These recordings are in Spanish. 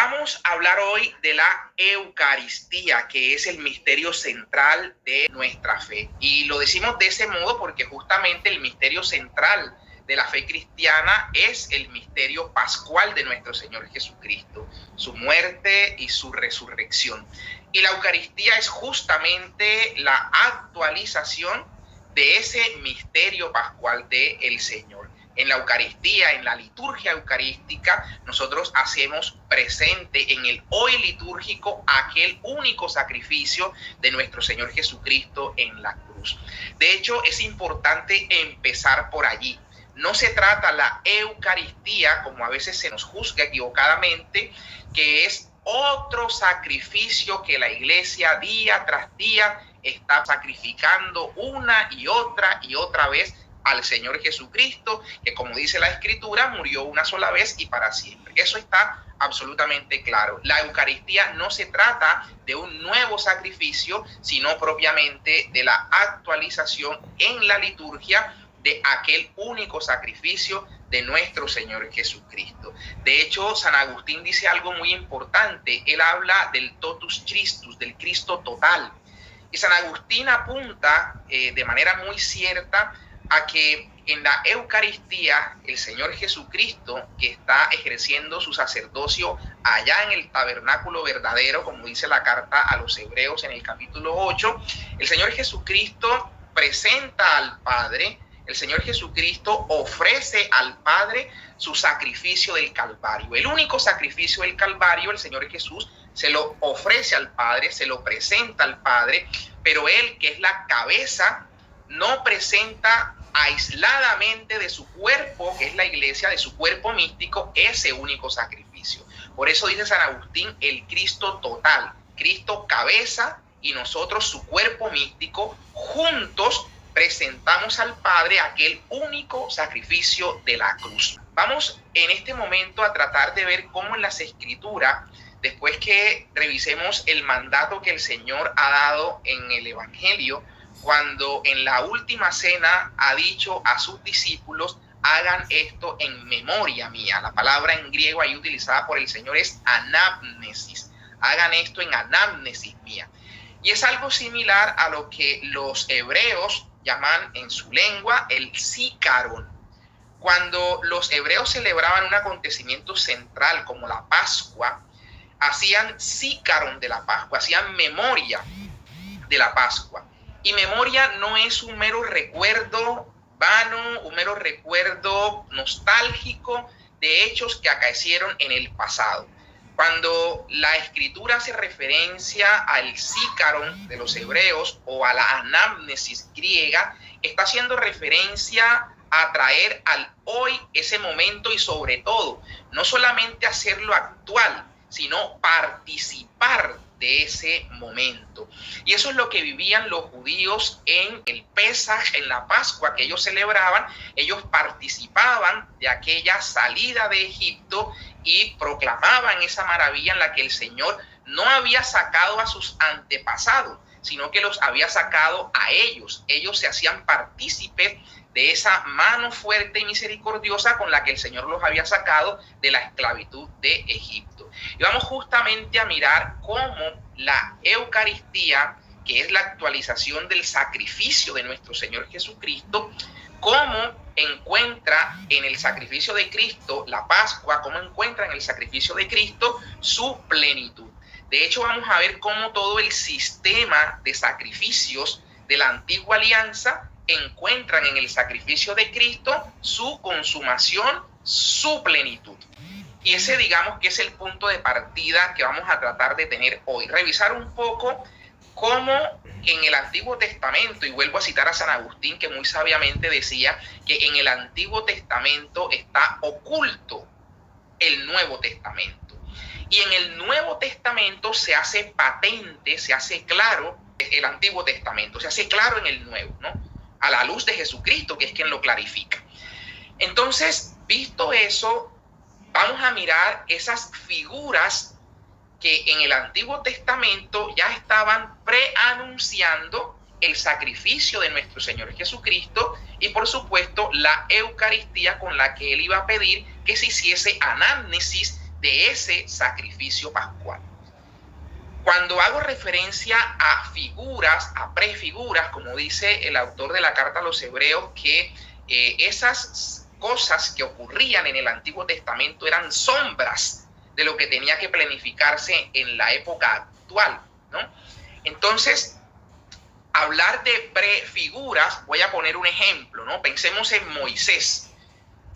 Vamos a hablar hoy de la Eucaristía, que es el misterio central de nuestra fe. Y lo decimos de ese modo porque justamente el misterio central de la fe cristiana es el misterio pascual de nuestro Señor Jesucristo, su muerte y su resurrección. Y la Eucaristía es justamente la actualización de ese misterio pascual del Señor. En la Eucaristía, en la liturgia eucarística, nosotros hacemos presente en el hoy litúrgico aquel único sacrificio de nuestro Señor Jesucristo en la cruz. De hecho, es importante empezar por allí. No se trata la Eucaristía, como a veces se nos juzga equivocadamente, que es otro sacrificio que la Iglesia día tras día está sacrificando una y otra vez al Señor Jesucristo, que como dice la Escritura, murió una sola vez y para siempre. Eso está absolutamente claro. La Eucaristía no se trata de un nuevo sacrificio, sino propiamente de la actualización en la liturgia de aquel único sacrificio de nuestro Señor Jesucristo. De hecho, San Agustín dice algo muy importante. Él habla del totus Christus, del Cristo total. Y San Agustín apunta de manera muy cierta a que en la Eucaristía el Señor Jesucristo, que está ejerciendo su sacerdocio allá en el tabernáculo verdadero, como dice la carta a los Hebreos en el capítulo 8, el Señor Jesucristo presenta al Padre, el Señor Jesucristo ofrece al Padre su sacrificio del Calvario. El único sacrificio del Calvario, el Señor Jesús se lo ofrece al Padre, se lo presenta al Padre, pero Él, que es la cabeza, no presenta aisladamente de su cuerpo, que es la iglesia, de su cuerpo místico, ese único sacrificio. Por eso dice San Agustín, el Cristo total, Cristo cabeza y nosotros su cuerpo místico, juntos presentamos al Padre aquel único sacrificio de la cruz. Vamos en este momento a tratar de ver cómo en las Escrituras, después que revisemos el mandato que el Señor ha dado en el Evangelio, cuando en la última cena ha dicho a sus discípulos, hagan esto en memoria mía. La palabra en griego ahí utilizada por el Señor es anamnesis. Hagan esto en anamnesis mía. Y es algo similar a lo que los hebreos llaman en su lengua el zícaron. Cuando los hebreos celebraban un acontecimiento central como la Pascua, hacían zícaron de la Pascua, hacían memoria de la Pascua. Y memoria no es un mero recuerdo vano, un mero recuerdo nostálgico de hechos que acaecieron en el pasado. Cuando la Escritura hace referencia al zícaron de los hebreos o a la anamnesis griega, está haciendo referencia a traer al hoy ese momento y sobre todo, no solamente hacerlo actual, sino participar de ese momento. Y eso es lo que vivían los judíos en el Pesaj, en la Pascua que ellos celebraban. Ellos participaban de aquella salida de Egipto y proclamaban esa maravilla en la que el Señor no había sacado a sus antepasados, sino que los había sacado a ellos. Ellos se hacían partícipes de esa mano fuerte y misericordiosa con la que el Señor los había sacado de la esclavitud de Egipto. Y vamos justamente a mirar cómo la Eucaristía, que es la actualización del sacrificio de nuestro Señor Jesucristo, cómo encuentra en el sacrificio de Cristo la Pascua, cómo encuentra en el sacrificio de Cristo su plenitud. De hecho, vamos a ver cómo todo el sistema de sacrificios de la antigua alianza encuentran en el sacrificio de Cristo su consumación, su plenitud. Y ese, digamos, que es el punto de partida que vamos a tratar de tener hoy. Revisar un poco cómo en el Antiguo Testamento, y vuelvo a citar a San Agustín, que muy sabiamente decía que en el Antiguo Testamento está oculto el Nuevo Testamento. Y en el Nuevo Testamento se hace patente, se hace claro el Antiguo Testamento, se hace claro en el Nuevo, ¿no? A la luz de Jesucristo, que es quien lo clarifica. Entonces, visto eso, vamos a mirar esas figuras que en el Antiguo Testamento ya estaban preanunciando el sacrificio de nuestro Señor Jesucristo y, por supuesto, la Eucaristía con la que Él iba a pedir que se hiciese anamnesis de ese sacrificio pascual. Cuando hago referencia a figuras, a prefiguras, como dice el autor de la carta a los Hebreos, que esas cosas que ocurrían en el Antiguo Testamento eran sombras de lo que tenía que planificarse en la época actual, ¿no? Entonces, hablar de prefiguras, voy a poner un ejemplo, ¿no? Pensemos en Moisés.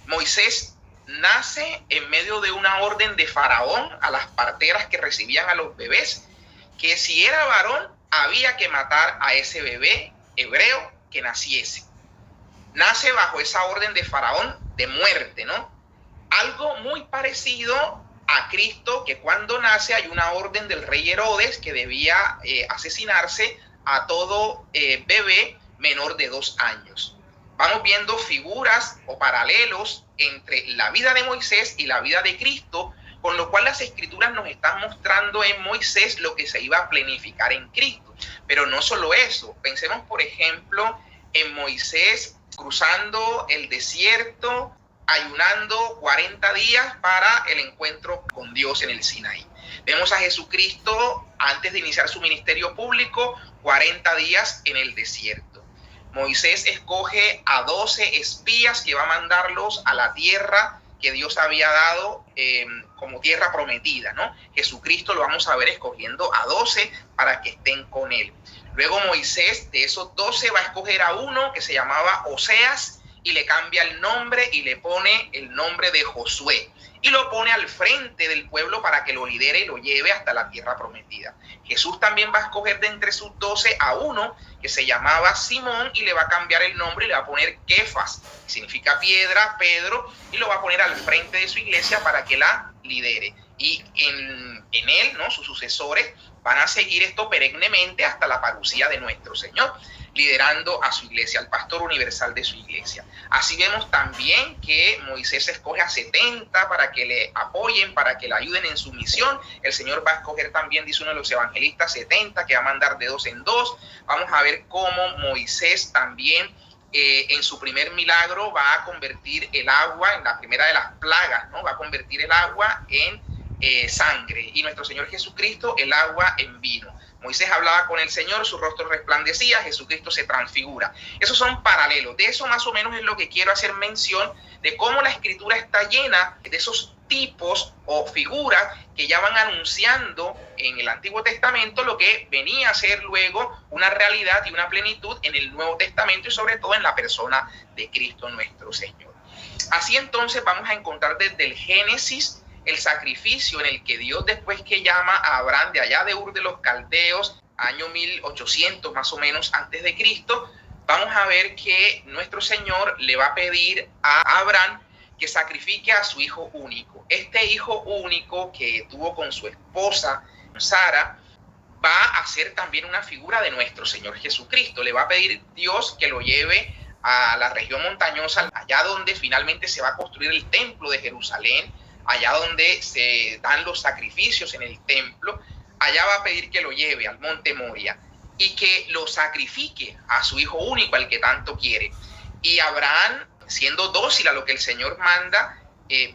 Moisés nace en medio de una orden de Faraón a las parteras que recibían a los bebés, que si era varón había que matar a ese bebé hebreo que naciese. Nace bajo esa orden de Faraón de muerte, ¿no? Algo muy parecido a Cristo, que cuando nace hay una orden del rey Herodes que debía asesinarse a todo bebé menor de 2 años. Vamos viendo figuras o paralelos entre la vida de Moisés y la vida de Cristo, con lo cual las escrituras nos están mostrando en Moisés lo que se iba a planificar en Cristo. Pero no solo eso, pensemos por ejemplo en Moisés cruzando el desierto, ayunando 40 días para el encuentro con Dios en el Sinaí. Vemos a Jesucristo antes de iniciar su ministerio público, 40 días en el desierto. Moisés escoge a 12 espías que va a mandarlos a la tierra que Dios había dado como tierra prometida, ¿no? Jesucristo lo vamos a ver escogiendo a 12 para que estén con él. Luego Moisés de esos 12 va a escoger a uno que se llamaba Oseas y le cambia el nombre y le pone el nombre de Josué. Y lo pone al frente del pueblo para que lo lidere y lo lleve hasta la tierra prometida. Jesús también va a escoger de entre sus 12 a uno que se llamaba Simón y le va a cambiar el nombre y le va a poner Kefas, que significa piedra, Pedro, y lo va a poner al frente de su iglesia para que la lidere. Y en él, ¿no?, sus sucesores van a seguir esto perennemente hasta la parucía de nuestro Señor, liderando a su iglesia, al pastor universal de su iglesia. Así vemos también que Moisés escoge a 70 para que le apoyen, para que le ayuden en su misión. El Señor va a escoger también, dice uno de los evangelistas, 70 que va a mandar de 2 en 2. Vamos a ver cómo Moisés también en su primer milagro va a convertir el agua, en la primera de las plagas, ¿no?, va a convertir el agua en sangre, y nuestro Señor Jesucristo el agua en vino. Moisés hablaba con el Señor, su rostro resplandecía, Jesucristo se transfigura. Esos son paralelos. De eso más o menos es lo que quiero hacer mención, de cómo la Escritura está llena de esos tipos o figuras que ya van anunciando en el Antiguo Testamento lo que venía a ser luego una realidad y una plenitud en el Nuevo Testamento y sobre todo en la persona de Cristo nuestro Señor. Así entonces vamos a encontrar desde el Génesis el sacrificio en el que Dios, después que llama a Abraham de allá de Ur de los Caldeos, año 1800 más o menos antes de Cristo, vamos a ver que nuestro Señor le va a pedir a Abraham que sacrifique a su hijo único. Este hijo único que tuvo con su esposa Sara va a ser también una figura de nuestro Señor Jesucristo. Le va a pedir Dios que lo lleve a la región montañosa, allá donde finalmente se va a construir el templo de Jerusalén, allá donde se dan los sacrificios en el templo. Allá va a pedir que lo lleve al monte Moria y que lo sacrifique a su hijo único, al que tanto quiere. Y Abraham, siendo dócil a lo que el Señor manda,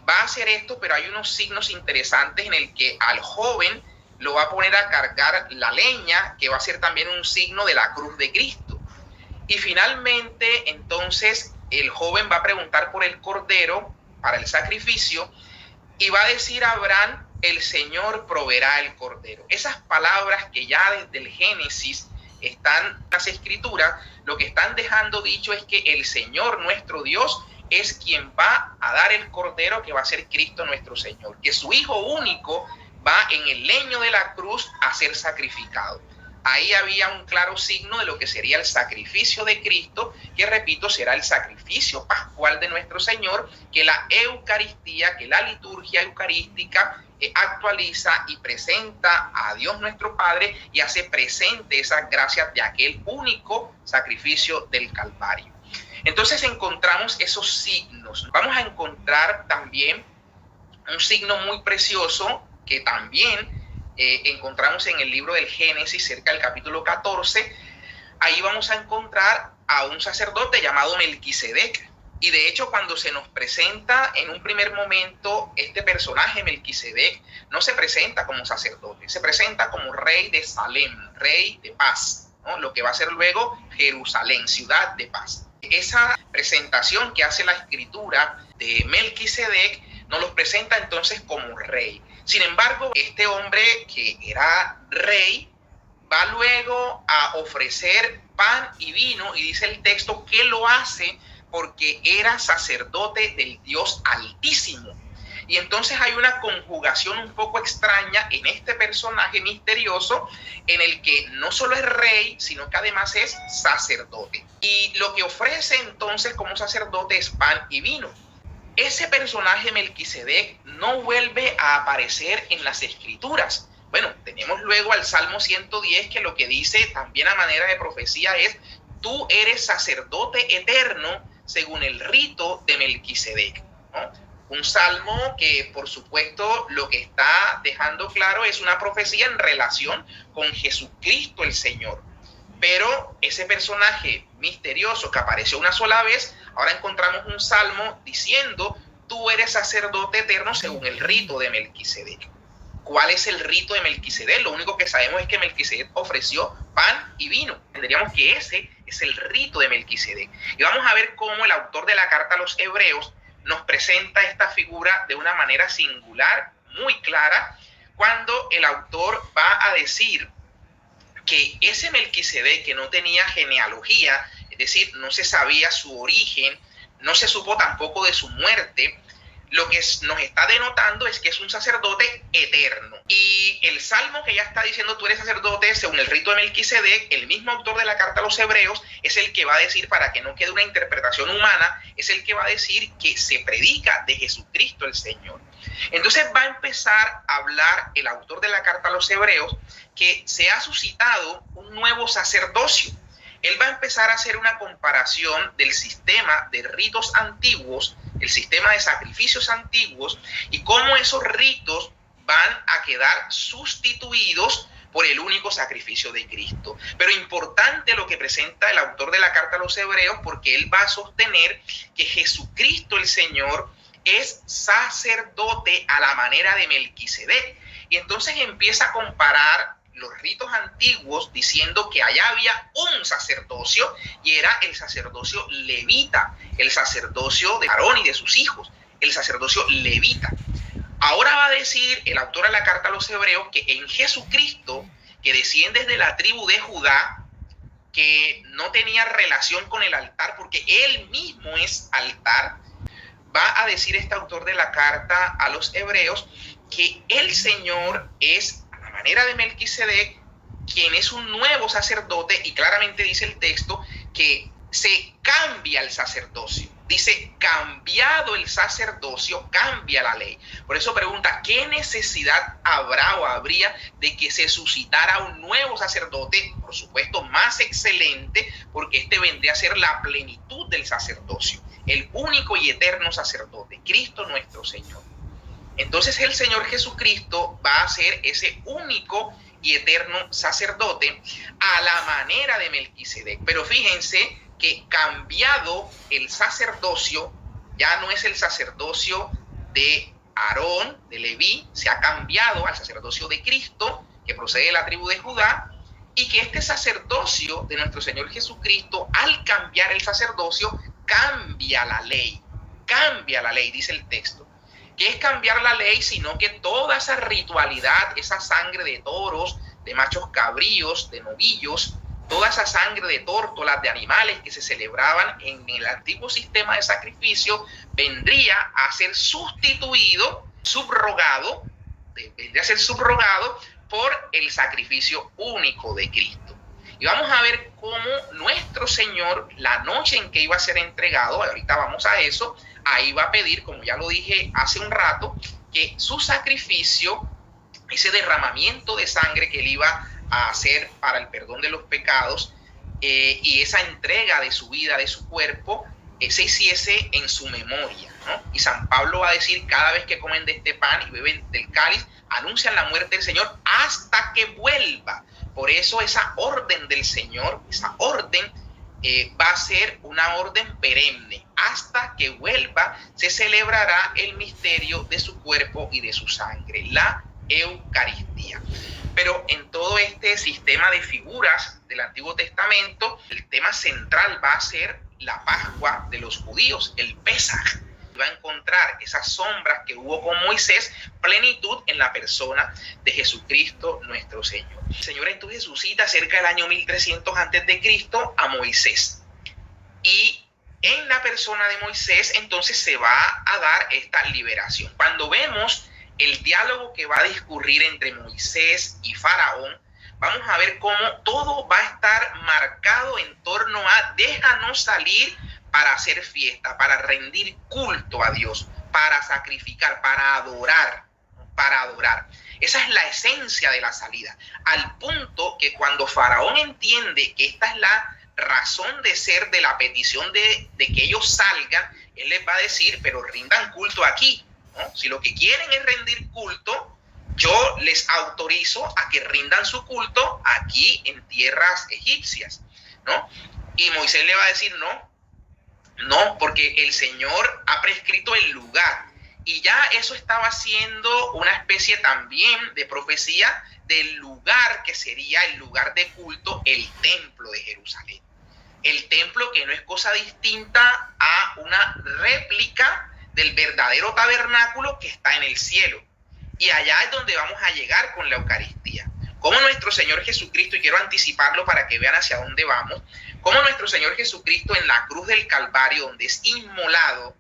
va a hacer esto, pero hay unos signos interesantes en el que al joven lo va a poner a cargar la leña, que va a ser también un signo de la cruz de Cristo. Y finalmente, entonces, el joven va a preguntar por el cordero para el sacrificio, y va a decir a Abraham, el Señor proveerá el cordero. Esas palabras que ya desde el Génesis están en las Escrituras, lo que están dejando dicho es que el Señor nuestro Dios es quien va a dar el cordero, que va a ser Cristo nuestro Señor, que su hijo único va en el leño de la cruz a ser sacrificado. Ahí había un claro signo de lo que sería el sacrificio de Cristo, que repito, será el sacrificio pascual de nuestro Señor, que la Eucaristía, que la liturgia eucarística actualiza y presenta a Dios nuestro Padre y hace presente esas gracias de aquel único sacrificio del Calvario. Entonces encontramos esos signos. Vamos a encontrar también un signo muy precioso que también encontramos en el libro del Génesis, cerca del capítulo 14. Ahí vamos a encontrar a un sacerdote llamado Melquisedec. Y de hecho, cuando se nos presenta en un primer momento este personaje Melquisedec, no se presenta como sacerdote, se presenta como rey de Salem, rey de paz, ¿no? Lo que va a ser luego Jerusalén, ciudad de paz. Esa presentación que hace la escritura de Melquisedec nos los presenta entonces como rey. Sin embargo, este hombre que era rey va luego a ofrecer pan y vino, y dice el texto que lo hace porque era sacerdote del Dios Altísimo. Y entonces hay una conjugación un poco extraña en este personaje misterioso, en el que no solo es rey, sino que además es sacerdote. Y lo que ofrece entonces como sacerdote es pan y vino. Ese personaje Melquisedec no vuelve a aparecer en las Escrituras. Bueno, tenemos luego al Salmo 110, que lo que dice también a manera de profecía es: tú eres sacerdote eterno según el rito de Melquisedec, ¿no? Un salmo que, por supuesto, lo que está dejando claro es una profecía en relación con Jesucristo el Señor. Pero ese personaje misterioso que apareció una sola vez, ahora encontramos un salmo diciendo: tú eres sacerdote eterno según el rito de Melquisedec. ¿Cuál es el rito de Melquisedec? Lo único que sabemos es que Melquisedec ofreció pan y vino. Tendríamos que ese es el rito de Melquisedec. Y vamos a ver cómo el autor de la carta a los Hebreos nos presenta esta figura de una manera singular, muy clara, cuando el autor va a decir que ese Melquisedec, que no tenía genealogía, es decir, no se sabía su origen, no se supo tampoco de su muerte, lo que nos está denotando es que es un sacerdote eterno. Y el salmo que ya está diciendo tú eres sacerdote según el rito de Melquisedec, el mismo autor de la carta a los Hebreos es el que va a decir, para que no quede una interpretación humana, es el que va a decir que se predica de Jesucristo el Señor. Entonces va a empezar a hablar el autor de la carta a los Hebreos que se ha suscitado un nuevo sacerdocio. Él va a empezar a hacer una comparación del sistema de ritos antiguos, el sistema de sacrificios antiguos, y cómo esos ritos van a quedar sustituidos por el único sacrificio de Cristo. Pero importante lo que presenta el autor de la carta a los Hebreos, porque él va a sostener que Jesucristo el Señor es sacerdote a la manera de Melquisedec. Y entonces empieza a comparar los ritos antiguos diciendo que allá había un sacerdocio, y era el sacerdocio levita, el sacerdocio de Aarón y de sus hijos, el sacerdocio levita. Ahora va a decir el autor de la carta a los Hebreos que en Jesucristo, que desciende de la tribu de Judá, que no tenía relación con el altar porque él mismo es altar, va a decir este autor de la carta a los Hebreos que el Señor es, a la manera de Melquisedec, quien es un nuevo sacerdote, y claramente dice el texto que se cambia el sacerdocio. Dice, cambiado el sacerdocio, cambia la ley. Por eso pregunta, ¿qué necesidad habrá o habría de que se suscitara un nuevo sacerdote? Por supuesto, más excelente, porque este vendría a ser la plenitud del sacerdocio, el único y eterno sacerdote, Cristo nuestro Señor. Entonces el Señor Jesucristo va a ser ese único y eterno sacerdote a la manera de Melquisedec. Pero fíjense que cambiado el sacerdocio, ya no es el sacerdocio de Aarón, de Leví, se ha cambiado al sacerdocio de Cristo, que procede de la tribu de Judá, y que este sacerdocio de nuestro Señor Jesucristo, al cambiar el sacerdocio, cambia la ley, dice el texto. ¿Qué es cambiar la ley? Sino que toda esa ritualidad, esa sangre de toros, de machos cabríos, de novillos, toda esa sangre de tórtolas, de animales que se celebraban en el antiguo sistema de sacrificio, vendría a ser sustituido, subrogado por el sacrificio único de Cristo. Y vamos a ver cómo nuestro Señor, la noche en que iba a ser entregado, ahorita vamos a eso, ahí va a pedir, como ya lo dije hace un rato, que su sacrificio, ese derramamiento de sangre que él iba a hacer para el perdón de los pecados, y esa entrega de su vida, de su cuerpo, se hiciese en su memoria, ¿no? Y San Pablo va a decir, cada vez que comen de este pan y beben del cáliz, anuncian la muerte del Señor hasta que vuelva. Por eso esa orden del Señor, esa orden va a ser una orden perenne. Hasta que vuelva, se celebrará el misterio de su cuerpo y de su sangre, la Eucaristía. Pero en todo este sistema de figuras del Antiguo Testamento, el tema central va a ser la Pascua de los judíos, el Pesaj. Va a encontrar esas sombras que hubo con Moisés, plenitud en la persona de Jesucristo nuestro Señor. El Señor entonces suscita cerca del año 1300 a.C. a Moisés. Y en la persona de Moisés entonces se va a dar esta liberación. Cuando vemos el diálogo que va a discurrir entre Moisés y Faraón, vamos a ver cómo todo va a estar marcado en torno a déjanos salir para hacer fiesta, para rendir culto a Dios, para sacrificar, para adorar, para adorar. Esa es la esencia de la salida, al punto que cuando Faraón entiende que esta es la razón de ser de la petición de que ellos salgan, él les va a decir, pero rindan culto aquí, ¿no? Si lo que quieren es rendir culto, yo les autorizo a que rindan su culto aquí en tierras egipcias, ¿no? Y Moisés le va a decir, no, porque el Señor ha prescrito el lugar. Y ya eso estaba siendo una especie también de profecía del lugar que sería el lugar de culto, el templo de Jerusalén. El templo que no es cosa distinta a una réplica del verdadero tabernáculo que está en el cielo. Y allá es donde vamos a llegar con la Eucaristía. Como nuestro Señor Jesucristo, y quiero anticiparlo para que vean hacia dónde vamos, como nuestro Señor Jesucristo en la cruz del Calvario, donde es inmolado,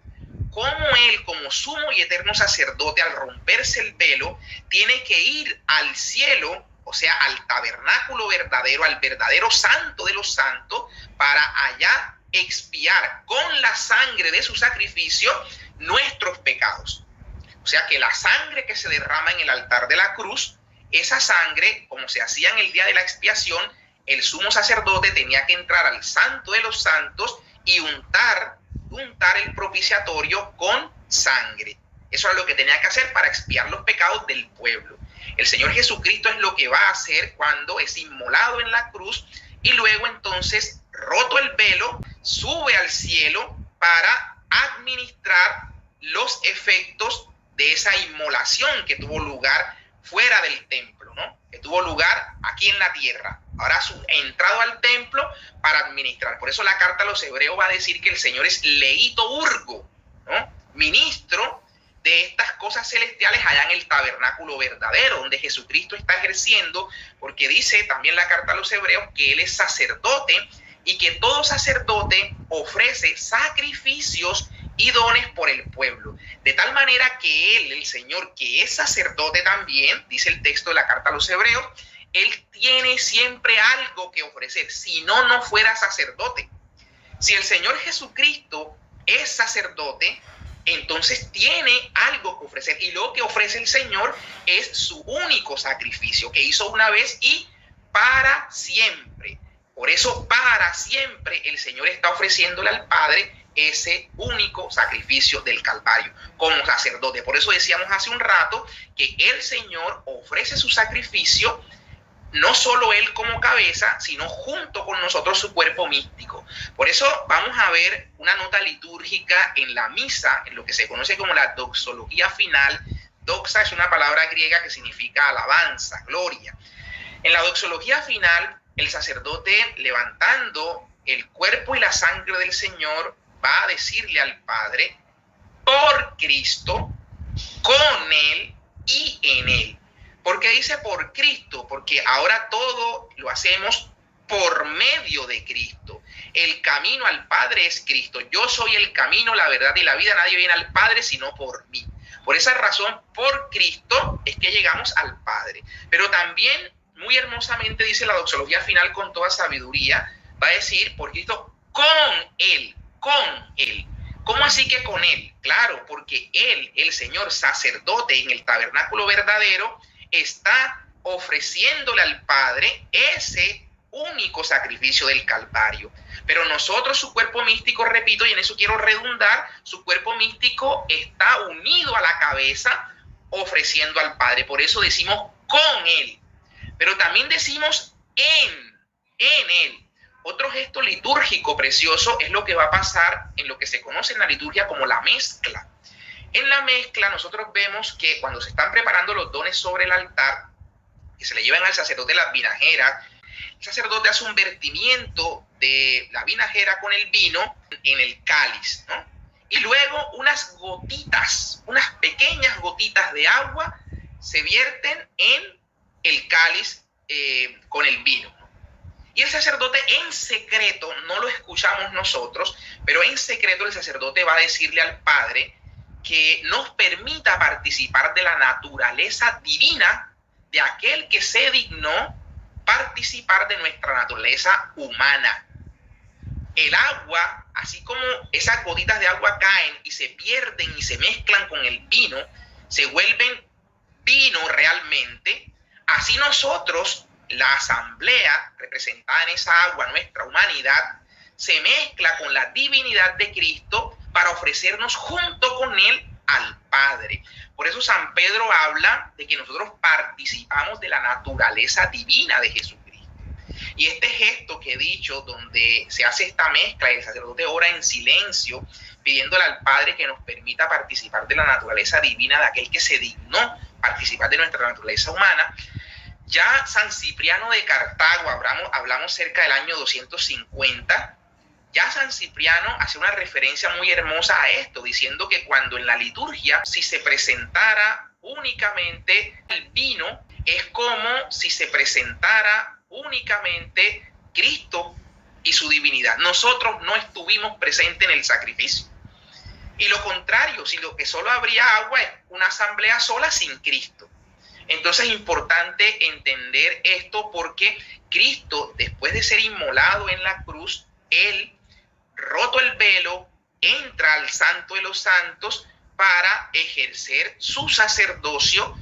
como Él, como sumo y eterno sacerdote, al romperse el velo, tiene que ir al cielo, o sea, al tabernáculo verdadero, al verdadero santo de los santos, para allá expiar con la sangre de su sacrificio nuestros pecados. O sea que la sangre que se derrama en el altar de la cruz, esa sangre, como se hacía en el día de la expiación, el sumo sacerdote tenía que entrar al santo de los santos y untar el propiciatorio con sangre. Eso es lo que tenía que hacer para expiar los pecados del pueblo. El Señor Jesucristo es lo que va a hacer cuando es inmolado en la cruz y luego entonces, roto el velo, sube al cielo para administrar los efectos de esa inmolación que tuvo lugar fuera del templo, ¿no? Que tuvo lugar aquí en la tierra. Ahora ha entrado al templo para administrar. Por eso la carta a los Hebreos va a decir que el Señor es leíto urgo, ¿no? Ministro de estas cosas celestiales allá en el tabernáculo verdadero, donde Jesucristo está ejerciendo, porque dice también la carta a los Hebreos que Él es sacerdote y que todo sacerdote ofrece sacrificios y dones por el pueblo. De tal manera que Él, el Señor, que es sacerdote también, dice el texto de la carta a los Hebreos, Él tiene siempre algo que ofrecer, si no, no fuera sacerdote. Si el Señor Jesucristo es sacerdote, entonces tiene algo que ofrecer. Y lo que ofrece el Señor es su único sacrificio, que hizo una vez y para siempre. Por eso, para siempre, el Señor está ofreciéndole al Padre ese único sacrificio del Calvario como sacerdote. Por eso decíamos hace un rato que el Señor ofrece su sacrificio, no solo Él como cabeza, sino junto con nosotros su cuerpo místico. Por eso vamos a ver una nota litúrgica en la misa, en lo que se conoce como la doxología final. Doxa es una palabra griega que significa alabanza, gloria. En la doxología final, el sacerdote, levantando el cuerpo y la sangre del Señor, va a decirle al Padre, por Cristo, con Él y en Él. ¿Por qué dice por Cristo? Porque ahora todo lo hacemos por medio de Cristo. El camino al Padre es Cristo. Yo soy el camino, la verdad y la vida. Nadie viene al Padre sino por mí. Por esa razón, por Cristo es que llegamos al Padre. Pero también, muy hermosamente dice la doxología final con toda sabiduría, va a decir por Cristo con Él, con Él. ¿Cómo así que con Él? Claro, porque Él, el Señor sacerdote en el tabernáculo verdadero, está ofreciéndole al Padre ese único sacrificio del Calvario. Pero nosotros, su cuerpo místico, repito, y en eso quiero redundar, su cuerpo místico está unido a la cabeza ofreciendo al Padre. Por eso decimos con Él. Pero también decimos en Él. Otro gesto litúrgico precioso es lo que va a pasar en lo que se conoce en la liturgia como la mezcla. En la mezcla nosotros vemos que cuando se están preparando los dones sobre el altar, que se le llevan al sacerdote las vinajeras, el sacerdote hace un vertimiento de la vinajera con el vino en el cáliz, ¿no? Y luego unas gotitas, unas pequeñas gotitas de agua se vierten en el cáliz con el vino. Y el sacerdote en secreto, no lo escuchamos nosotros, pero en secreto el sacerdote va a decirle al Padre que nos permita participar de la naturaleza divina de aquel que se dignó participar de nuestra naturaleza humana. El agua, así como esas gotitas de agua caen y se pierden y se mezclan con el vino, se vuelven vino realmente, así nosotros, la asamblea representada en esa agua, nuestra humanidad, se mezcla con la divinidad de Cristo para ofrecernos junto con Él al Padre. Por eso San Pedro habla de que nosotros participamos de la naturaleza divina de Jesucristo. Y este gesto que he dicho, donde se hace esta mezcla y el sacerdote ora en silencio, pidiéndole al Padre que nos permita participar de la naturaleza divina de aquel que se dignó participar de nuestra naturaleza humana. Ya San Cipriano de Cartago, hablamos cerca del año 250, ya San Cipriano hace una referencia muy hermosa a esto, diciendo que cuando en la liturgia, si se presentara únicamente el vino, es como si se presentara únicamente Cristo y su divinidad. Nosotros no estuvimos presentes en el sacrificio. Y lo contrario, si lo que solo habría agua es una asamblea sola sin Cristo. Entonces es importante entender esto porque Cristo, después de ser inmolado en la cruz, Él, roto el velo, entra al Santo de los Santos para ejercer su sacerdocio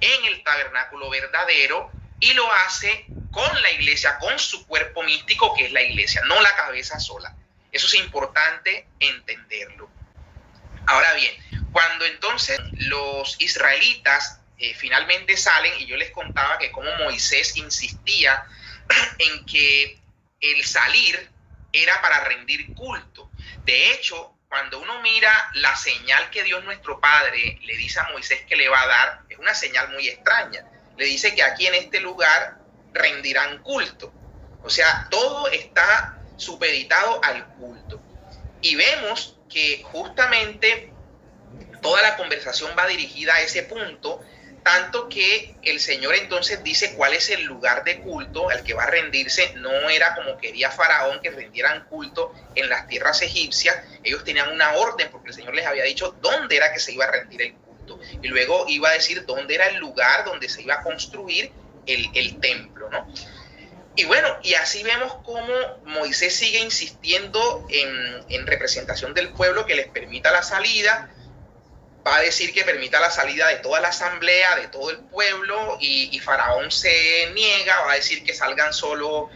en el tabernáculo verdadero y lo hace con la iglesia, con su cuerpo místico que es la iglesia, no la cabeza sola. Eso es importante entenderlo. Ahora bien, cuando entonces los israelitas finalmente salen, y yo les contaba que como Moisés insistía en que el salir era para rendir culto. De hecho, cuando uno mira la señal que Dios nuestro Padre le dice a Moisés que le va a dar, es una señal muy extraña. Le dice que aquí en este lugar rendirán culto. O sea, todo está supeditado al culto. Y vemos que justamente toda la conversación va dirigida a ese punto, tanto que el Señor entonces dice cuál es el lugar de culto al que va a rendirse. No era como quería Faraón que rindieran culto en las tierras egipcias. Ellos tenían una orden porque el Señor les había dicho dónde era que se iba a rendir el culto. Y luego iba a decir dónde era el lugar donde se iba a construir el templo, ¿no? Y bueno, y así vemos cómo Moisés sigue insistiendo en representación del pueblo que les permita la salida. Va a decir que permita la salida de toda la asamblea, de todo el pueblo, y Faraón se niega, va a decir que salgan solo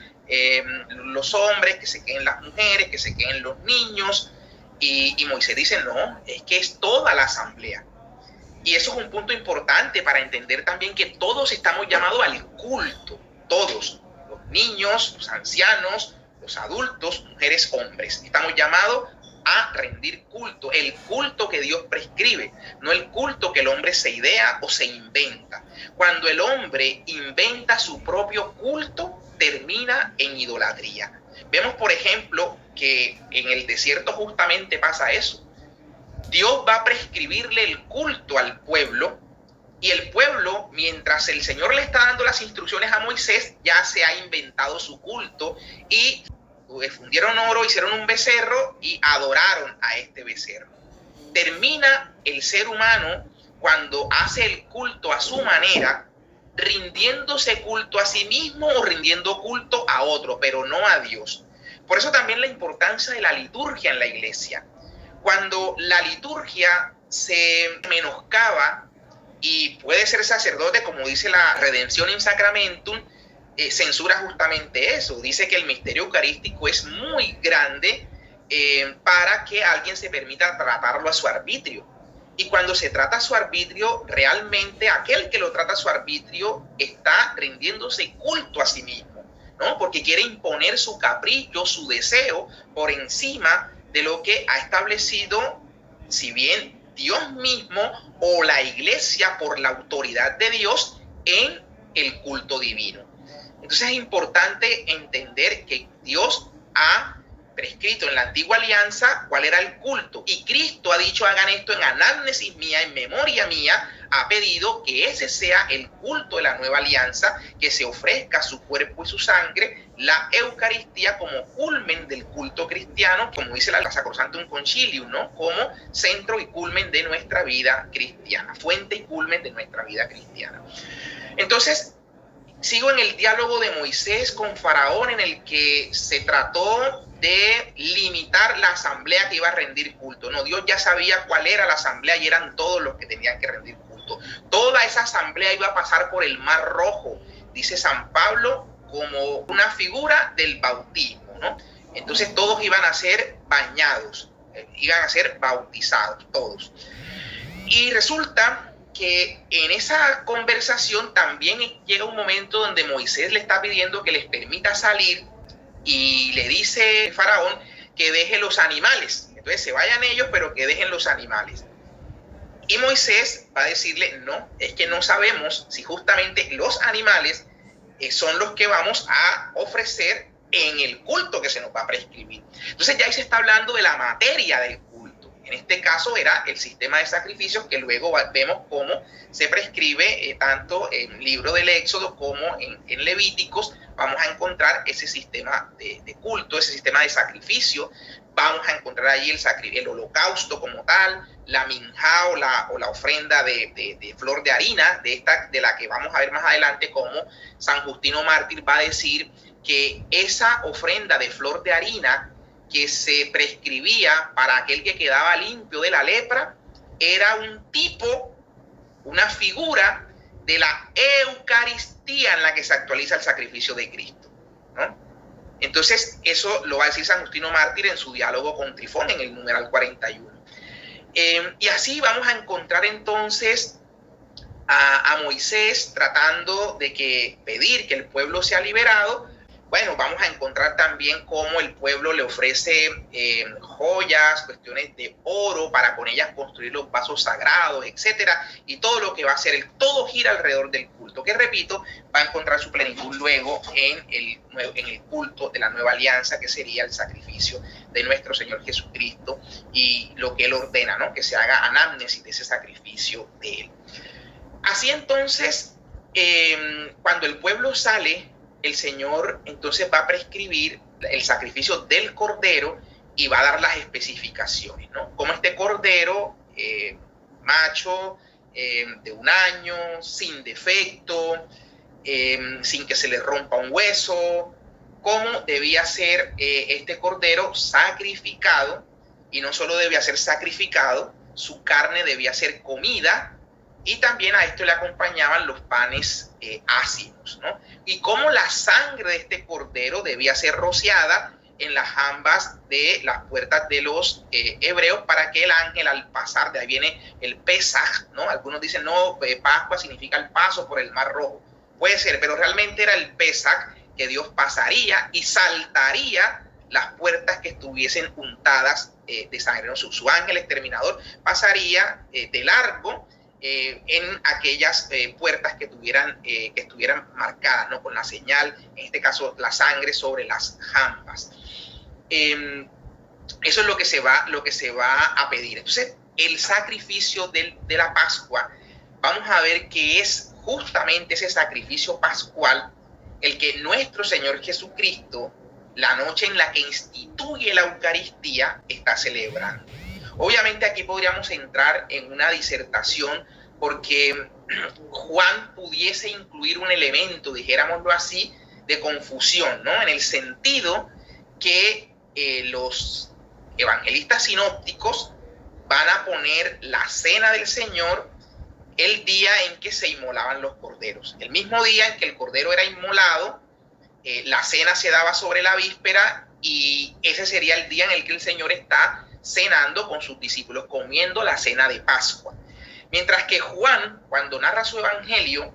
los hombres, que se queden las mujeres, que se queden los niños, y Moisés dice, no, es que es toda la asamblea. Y eso es un punto importante para entender también que todos estamos llamados al culto, todos, los niños, los ancianos, los adultos, mujeres, hombres, estamos llamados a rendir culto, el culto que Dios prescribe, no el culto que el hombre se idea o se inventa. Cuando el hombre inventa su propio culto, termina en idolatría. Vemos, por ejemplo, que en el desierto justamente pasa eso. Dios va a prescribirle el culto al pueblo y el pueblo, mientras el Señor le está dando las instrucciones a Moisés, ya se ha inventado su culto y fundieron oro, hicieron un becerro y adoraron a este becerro. Termina el ser humano cuando hace el culto a su manera, rindiéndose culto a sí mismo o rindiendo culto a otro, pero no a Dios. Por eso también la importancia de la liturgia en la iglesia. Cuando la liturgia se menoscaba, y puede ser sacerdote, como dice la Redención in Sacramentum, censura justamente eso. Dice que el misterio eucarístico es muy grande para que alguien se permita tratarlo a su arbitrio. Y cuando se trata a su arbitrio, realmente aquel que lo trata a su arbitrio está rindiéndose culto a sí mismo. ¿no? Porque quiere imponer su capricho, su deseo por encima de lo que ha establecido, si bien Dios mismo o la iglesia por la autoridad de Dios en el culto divino. Entonces es importante entender que Dios ha prescrito en la antigua alianza cuál era el culto, y Cristo ha dicho: hagan esto en anámnesis mía, en memoria mía. Ha pedido que ese sea el culto de la nueva alianza, que se ofrezca su cuerpo y su sangre, la Eucaristía, como culmen del culto cristiano, como dice la Sacrosanctum Concilium, ¿no? Como centro y culmen de nuestra vida cristiana, fuente y culmen de nuestra vida cristiana. Entonces, sigo en el diálogo de Moisés con Faraón, en el que se trató de limitar la asamblea que iba a rendir culto. No, Dios ya sabía cuál era la asamblea y eran todos los que tenían que rendir culto. Toda esa asamblea iba a pasar por el Mar Rojo, dice San Pablo, como una figura del bautismo, ¿no? Entonces todos iban a ser bañados, iban a ser bautizados, todos. Y resulta que en esa conversación también llega un momento donde Moisés le está pidiendo que les permita salir, y le dice Faraón que deje los animales. Entonces se vayan ellos, pero que dejen los animales. Y Moisés va a decirle: no, es que no sabemos si justamente los animales son los que vamos a ofrecer en el culto que se nos va a prescribir. Entonces ya ahí se está hablando de la materia del culto. En este caso era el sistema de sacrificios, que luego vemos cómo se prescribe tanto en el libro del Éxodo como en Levíticos. Vamos a encontrar ese sistema de culto, ese sistema de sacrificio. Vamos a encontrar allí el holocausto como tal, la minjá o la ofrenda de flor de harina, de la que vamos a ver más adelante, como San Justino Mártir va a decir que esa ofrenda de flor de harina que se prescribía para aquel que quedaba limpio de la lepra era un tipo, una figura de la Eucaristía en la que se actualiza el sacrificio de Cristo, ¿no? Entonces eso lo va a decir San Justino Mártir en su diálogo con Trifón, en el numeral 41. Y así vamos a encontrar entonces a Moisés tratando de pedir que el pueblo sea liberado. Bueno, vamos a encontrar también cómo el pueblo le ofrece joyas, cuestiones de oro para con ellas construir los vasos sagrados, etcétera, y todo lo que va a hacer, todo gira alrededor del culto, que repito, va a encontrar su plenitud luego en el culto de la nueva alianza, que sería el sacrificio de nuestro Señor Jesucristo y lo que Él ordena, ¿no? Que se haga anámnesis de ese sacrificio de Él. Así entonces, cuando el pueblo sale, el Señor entonces va a prescribir el sacrificio del cordero y va a dar las especificaciones, ¿no? Como este cordero macho, de 1 año, sin defecto, sin que se le rompa un hueso, cómo debía ser este cordero sacrificado. Y no solo debía ser sacrificado, su carne debía ser comida, y también a esto le acompañaban los panes ácidos, ¿no? Y cómo la sangre de este cordero debía ser rociada en las jambas de las puertas de los hebreos, para que el ángel, al pasar, de ahí viene el Pesaj, ¿no? Algunos dicen, no, Pascua significa el paso por el Mar Rojo. Puede ser, pero realmente era el Pesaj, que Dios pasaría y saltaría las puertas que estuviesen untadas de sangre, ¿no? Su ángel exterminador pasaría de largo en aquellas puertas que estuvieran marcadas, ¿no? Con la señal, en este caso la sangre, sobre las jambas. Eso es lo que se va a pedir. Entonces, el sacrificio de la Pascua, vamos a ver que es justamente ese sacrificio pascual el que nuestro Señor Jesucristo, la noche en la que instituye la Eucaristía, está celebrando. Obviamente aquí podríamos entrar en una disertación, porque Juan pudiese incluir un elemento, dijéramoslo así, de confusión, ¿no? En el sentido que los evangelistas sinópticos van a poner la cena del Señor el día en que se inmolaban los corderos. El mismo día en que el cordero era inmolado, la cena se daba sobre la víspera, y ese sería el día en el que el Señor está cenando con sus discípulos, comiendo la cena de Pascua. Mientras que Juan, cuando narra su evangelio,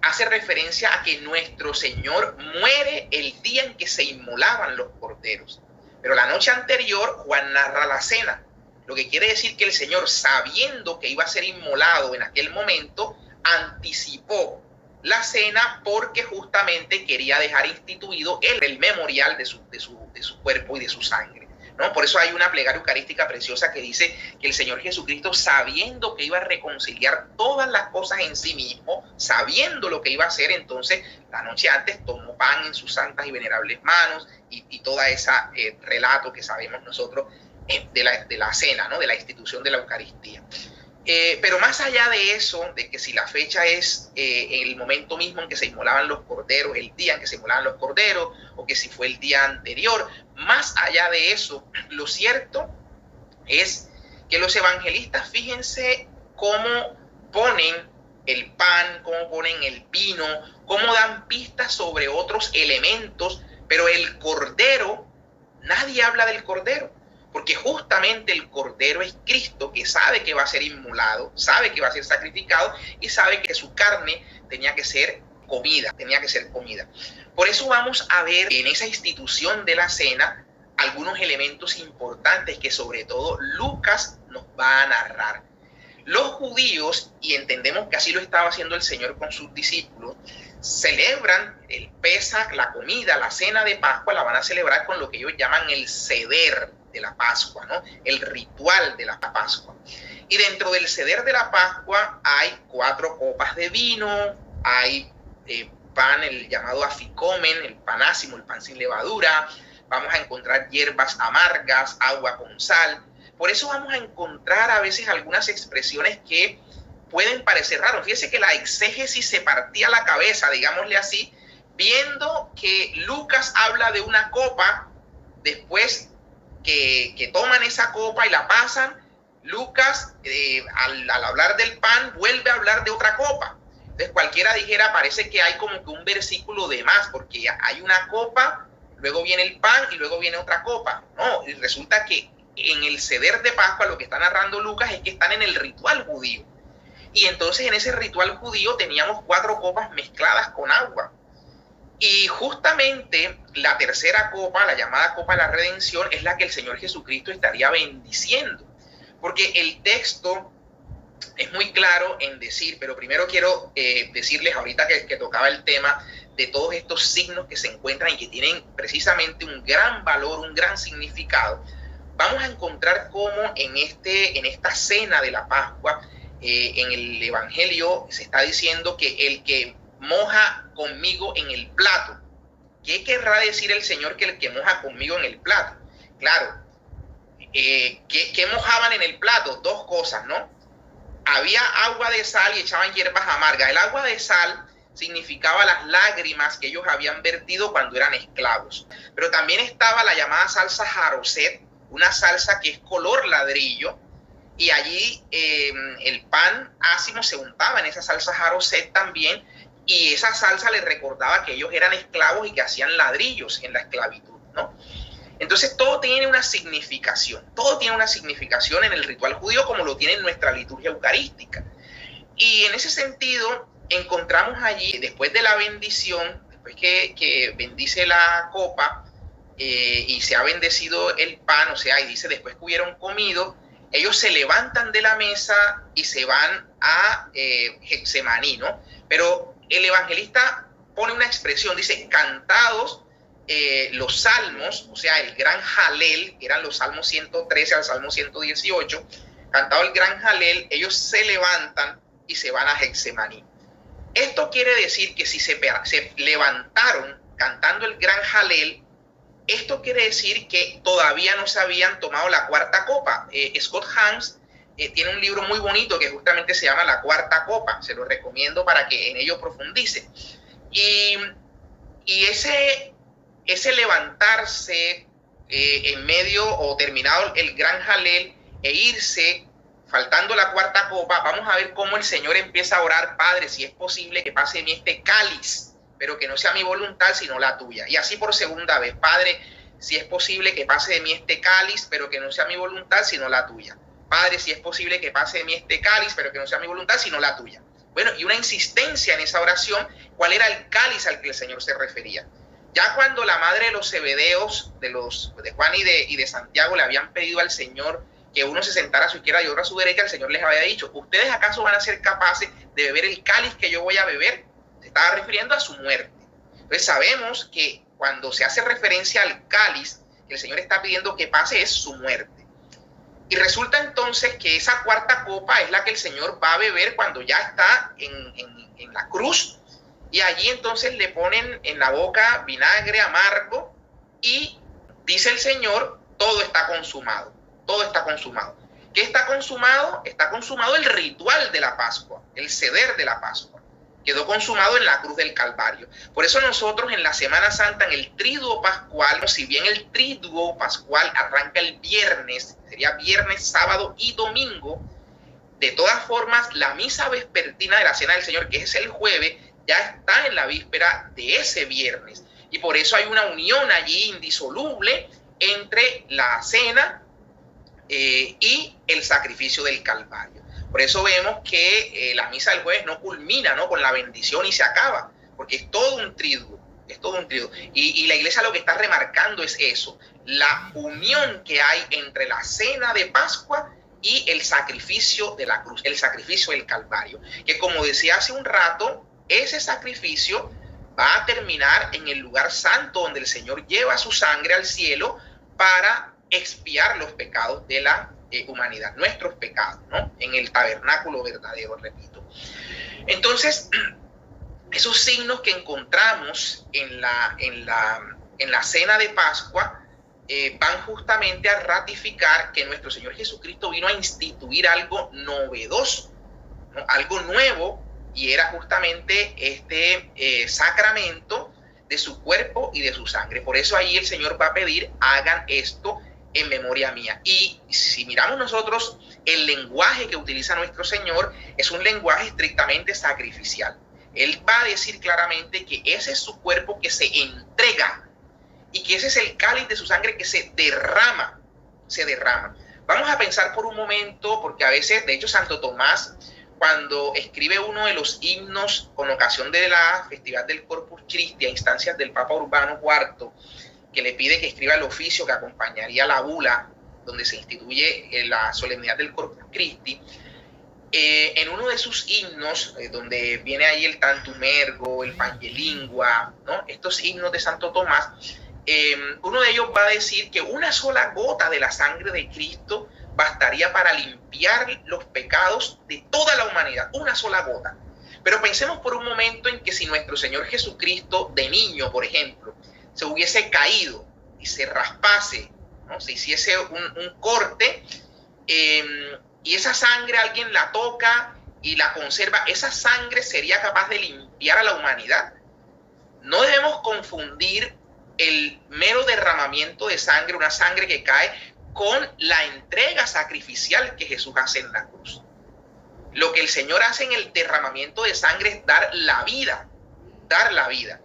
hace referencia a que nuestro Señor muere el día en que se inmolaban los corderos. Pero la noche anterior, Juan narra la cena, lo que quiere decir que el Señor, sabiendo que iba a ser inmolado en aquel momento, anticipó la cena porque justamente quería dejar instituido el memorial de su cuerpo y de su sangre, ¿no? Por eso hay una plegaria eucarística preciosa que dice que el Señor Jesucristo, sabiendo que iba a reconciliar todas las cosas en sí mismo, sabiendo lo que iba a hacer, entonces la noche antes tomó pan en sus santas y venerables manos y toda esa relato que sabemos nosotros de la cena, ¿no? De la institución de la Eucaristía. Pero más allá de eso, de que si la fecha es el momento mismo en que se inmolaban los corderos, el día en que se inmolaban los corderos, o que si fue el día anterior, más allá de eso, lo cierto es que los evangelistas, fíjense cómo ponen el pan, cómo ponen el vino, cómo dan pistas sobre otros elementos, pero el cordero, nadie habla del cordero. Porque justamente el Cordero es Cristo, que sabe que va a ser inmolado, sabe que va a ser sacrificado y sabe que su carne tenía que ser comida, Por eso vamos a ver en esa institución de la cena algunos elementos importantes que sobre todo Lucas nos va a narrar. Los judíos, y entendemos que así lo estaba haciendo el Señor con sus discípulos, celebran el Pesaj, la comida, la cena de Pascua, la van a celebrar con lo que ellos llaman el seder de la Pascua, ¿no? El ritual de la Pascua. Y dentro del seder de la Pascua hay 4 copas de vino, hay pan, el llamado aficomen, el panásimo, el pan sin levadura, vamos a encontrar hierbas amargas, agua con sal. Por eso vamos a encontrar a veces algunas expresiones que pueden parecer raras. Fíjense que la exégesis se partía la cabeza, digámosle así, viendo que Lucas habla de una copa, después que toman esa copa y la pasan, Lucas al hablar del pan vuelve a hablar de otra copa. Entonces cualquiera dijera, parece que hay como que un versículo de más, porque hay una copa, luego viene el pan y luego viene otra copa. No, y resulta que en el seder de Pascua lo que está narrando Lucas es que están en el ritual judío. Y entonces en ese ritual judío teníamos 4 copas mezcladas con agua. Y justamente la tercera copa, la llamada copa de la redención, es la que el Señor Jesucristo estaría bendiciendo. Porque el texto es muy claro en decir, pero primero quiero decirles ahorita que tocaba el tema de todos estos signos que se encuentran y que tienen precisamente un gran valor, un gran significado. Vamos a encontrar cómo en esta cena de la Pascua, en el Evangelio se está diciendo que el que moja conmigo en el plato. ¿Qué querrá decir el Señor que el que moja conmigo en el plato? Claro, ¿qué mojaban en el plato? 2 cosas, ¿no? Había agua de sal y echaban hierbas amargas. El agua de sal significaba las lágrimas que ellos habían vertido cuando eran esclavos. Pero también estaba la llamada salsa jaroset, una salsa que es color ladrillo, y allí el pan ácimo se untaba en esa salsa jaroset también, y esa salsa les recordaba que ellos eran esclavos y que hacían ladrillos en la esclavitud, ¿no? Entonces todo tiene una significación en el ritual judío como lo tiene en nuestra liturgia eucarística. Y en ese sentido encontramos allí, después de la bendición, después que bendice la copa y se ha bendecido el pan, o sea, y dice después que hubieron comido, ellos se levantan de la mesa y se van a Getsemaní, ¿no? Pero el evangelista pone una expresión, dice, cantados los salmos, o sea, el gran Jalel, que eran los salmos 113 al salmo 118, cantado el gran Jalel, ellos se levantan y se van a Getsemaní. Esto quiere decir que si se levantaron cantando el gran Jalel, esto quiere decir que todavía no se habían tomado la 4ª copa. Scott Hanks tiene un libro muy bonito que justamente se llama La 4ª copa. Se lo recomiendo para que en ello profundice. Y ese levantarse en medio o terminado el gran Jalel e irse faltando la 4ª copa, vamos a ver cómo el Señor empieza a orar: Padre, si es posible que pase de mí este cáliz, pero que no sea mi voluntad sino la tuya. Y así por segunda vez: Padre, si es posible que pase de mí este cáliz, pero que no sea mi voluntad sino la tuya. Padre, si es posible que pase de mí este cáliz, pero que no sea mi voluntad sino la tuya. Bueno, y una insistencia en esa oración, ¿cuál era el cáliz al que el Señor se refería? Ya cuando la madre de los Zebedeos, de Juan y de Santiago, le habían pedido al Señor que uno se sentara a su izquierda y otro a su derecha, el Señor les había dicho, ¿ustedes acaso van a ser capaces de beber el cáliz que yo voy a beber? Se estaba refiriendo a su muerte. Entonces sabemos que cuando se hace referencia al cáliz, el Señor está pidiendo que pase es su muerte. Y resulta entonces que esa cuarta copa es la que el Señor va a beber cuando ya está en la cruz. Y allí entonces le ponen en la boca vinagre amargo y dice el Señor, todo está consumado, todo está consumado. ¿Qué está consumado? Está consumado el ritual de la Pascua, el ceder de la Pascua. Quedó consumado en la cruz del Calvario. Por eso nosotros en la Semana Santa, en el Triduo Pascual, si bien el Triduo Pascual arranca el viernes, sería viernes, sábado y domingo, de todas formas la misa vespertina de la Cena del Señor, que es el jueves, ya está en la víspera de ese viernes. Y por eso hay una unión allí indisoluble entre la cena y el sacrificio del Calvario. Por eso vemos que la misa del jueves no culmina, ¿no?, con la bendición y se acaba, porque es todo un triduo, es todo un triduo. Y la iglesia lo que está remarcando es eso, la unión que hay entre la cena de Pascua y el sacrificio de la cruz, el sacrificio del Calvario, que como decía hace un rato, ese sacrificio va a terminar en el lugar santo donde el Señor lleva su sangre al cielo para expiar los pecados de la humanidad, nuestros pecados, ¿no? En el tabernáculo verdadero, repito. Entonces, esos signos que encontramos en la cena de Pascua van justamente a ratificar que nuestro Señor Jesucristo vino a instituir algo novedoso, ¿no?, algo nuevo, y era justamente este sacramento de su cuerpo y de su sangre. Por eso ahí el Señor va a pedir, hagan esto en memoria mía. Y si miramos nosotros el lenguaje que utiliza nuestro Señor, es un lenguaje estrictamente sacrificial. Él va a decir claramente que ese es su cuerpo que se entrega y que ese es el cáliz de su sangre que se derrama, se derrama. Vamos a pensar por un momento, porque a veces, de hecho, Santo Tomás, cuando escribe uno de los himnos con ocasión de la festividad del Corpus Christi a instancias del Papa Urbano IV, que le pide que escriba el oficio que acompañaría la bula donde se instituye la solemnidad del Corpus Christi, en uno de sus himnos, donde viene ahí el Tantum Ergo, el Pangelingua, ¿no?, estos himnos de Santo Tomás, uno de ellos va a decir que una sola gota de la sangre de Cristo bastaría para limpiar los pecados de toda la humanidad, una sola gota. Pero pensemos por un momento en que si nuestro Señor Jesucristo de niño, por ejemplo, se hubiese caído y se raspase, ¿no?, se hiciese un corte, y esa sangre alguien la toca y la conserva, esa sangre sería capaz de limpiar a la humanidad. No debemos confundir el mero derramamiento de sangre, una sangre que cae, con la entrega sacrificial que Jesús hace en la cruz. Lo que el Señor hace en el derramamiento de sangre es dar la vida, dar la vida.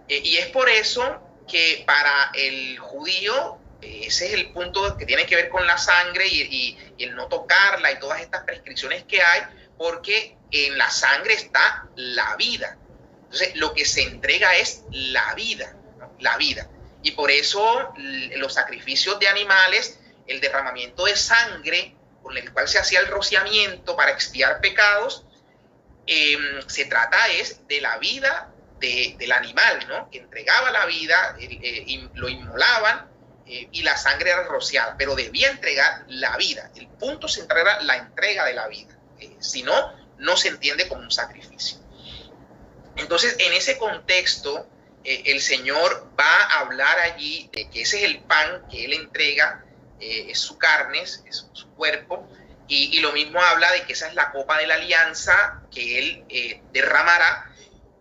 Y es por eso que para el judío ese es el punto que tiene que ver con la sangre y el no tocarla y todas estas prescripciones que hay, porque en la sangre está la vida. Entonces lo que se entrega es la vida, ¿no?, la vida. Y por eso los sacrificios de animales, el derramamiento de sangre con el cual se hacía el rociamiento para expiar pecados, se trata es de la vida del animal, ¿no?, que entregaba la vida, lo inmolaban, y la sangre era rociada, pero debía entregar la vida. El punto central era la entrega de la vida. Si no, no se entiende como un sacrificio. Entonces, en ese contexto, el Señor va a hablar allí de que ese es el pan que Él entrega, es su carne, es su cuerpo, y lo mismo habla de que esa es la copa de la alianza que Él derramará,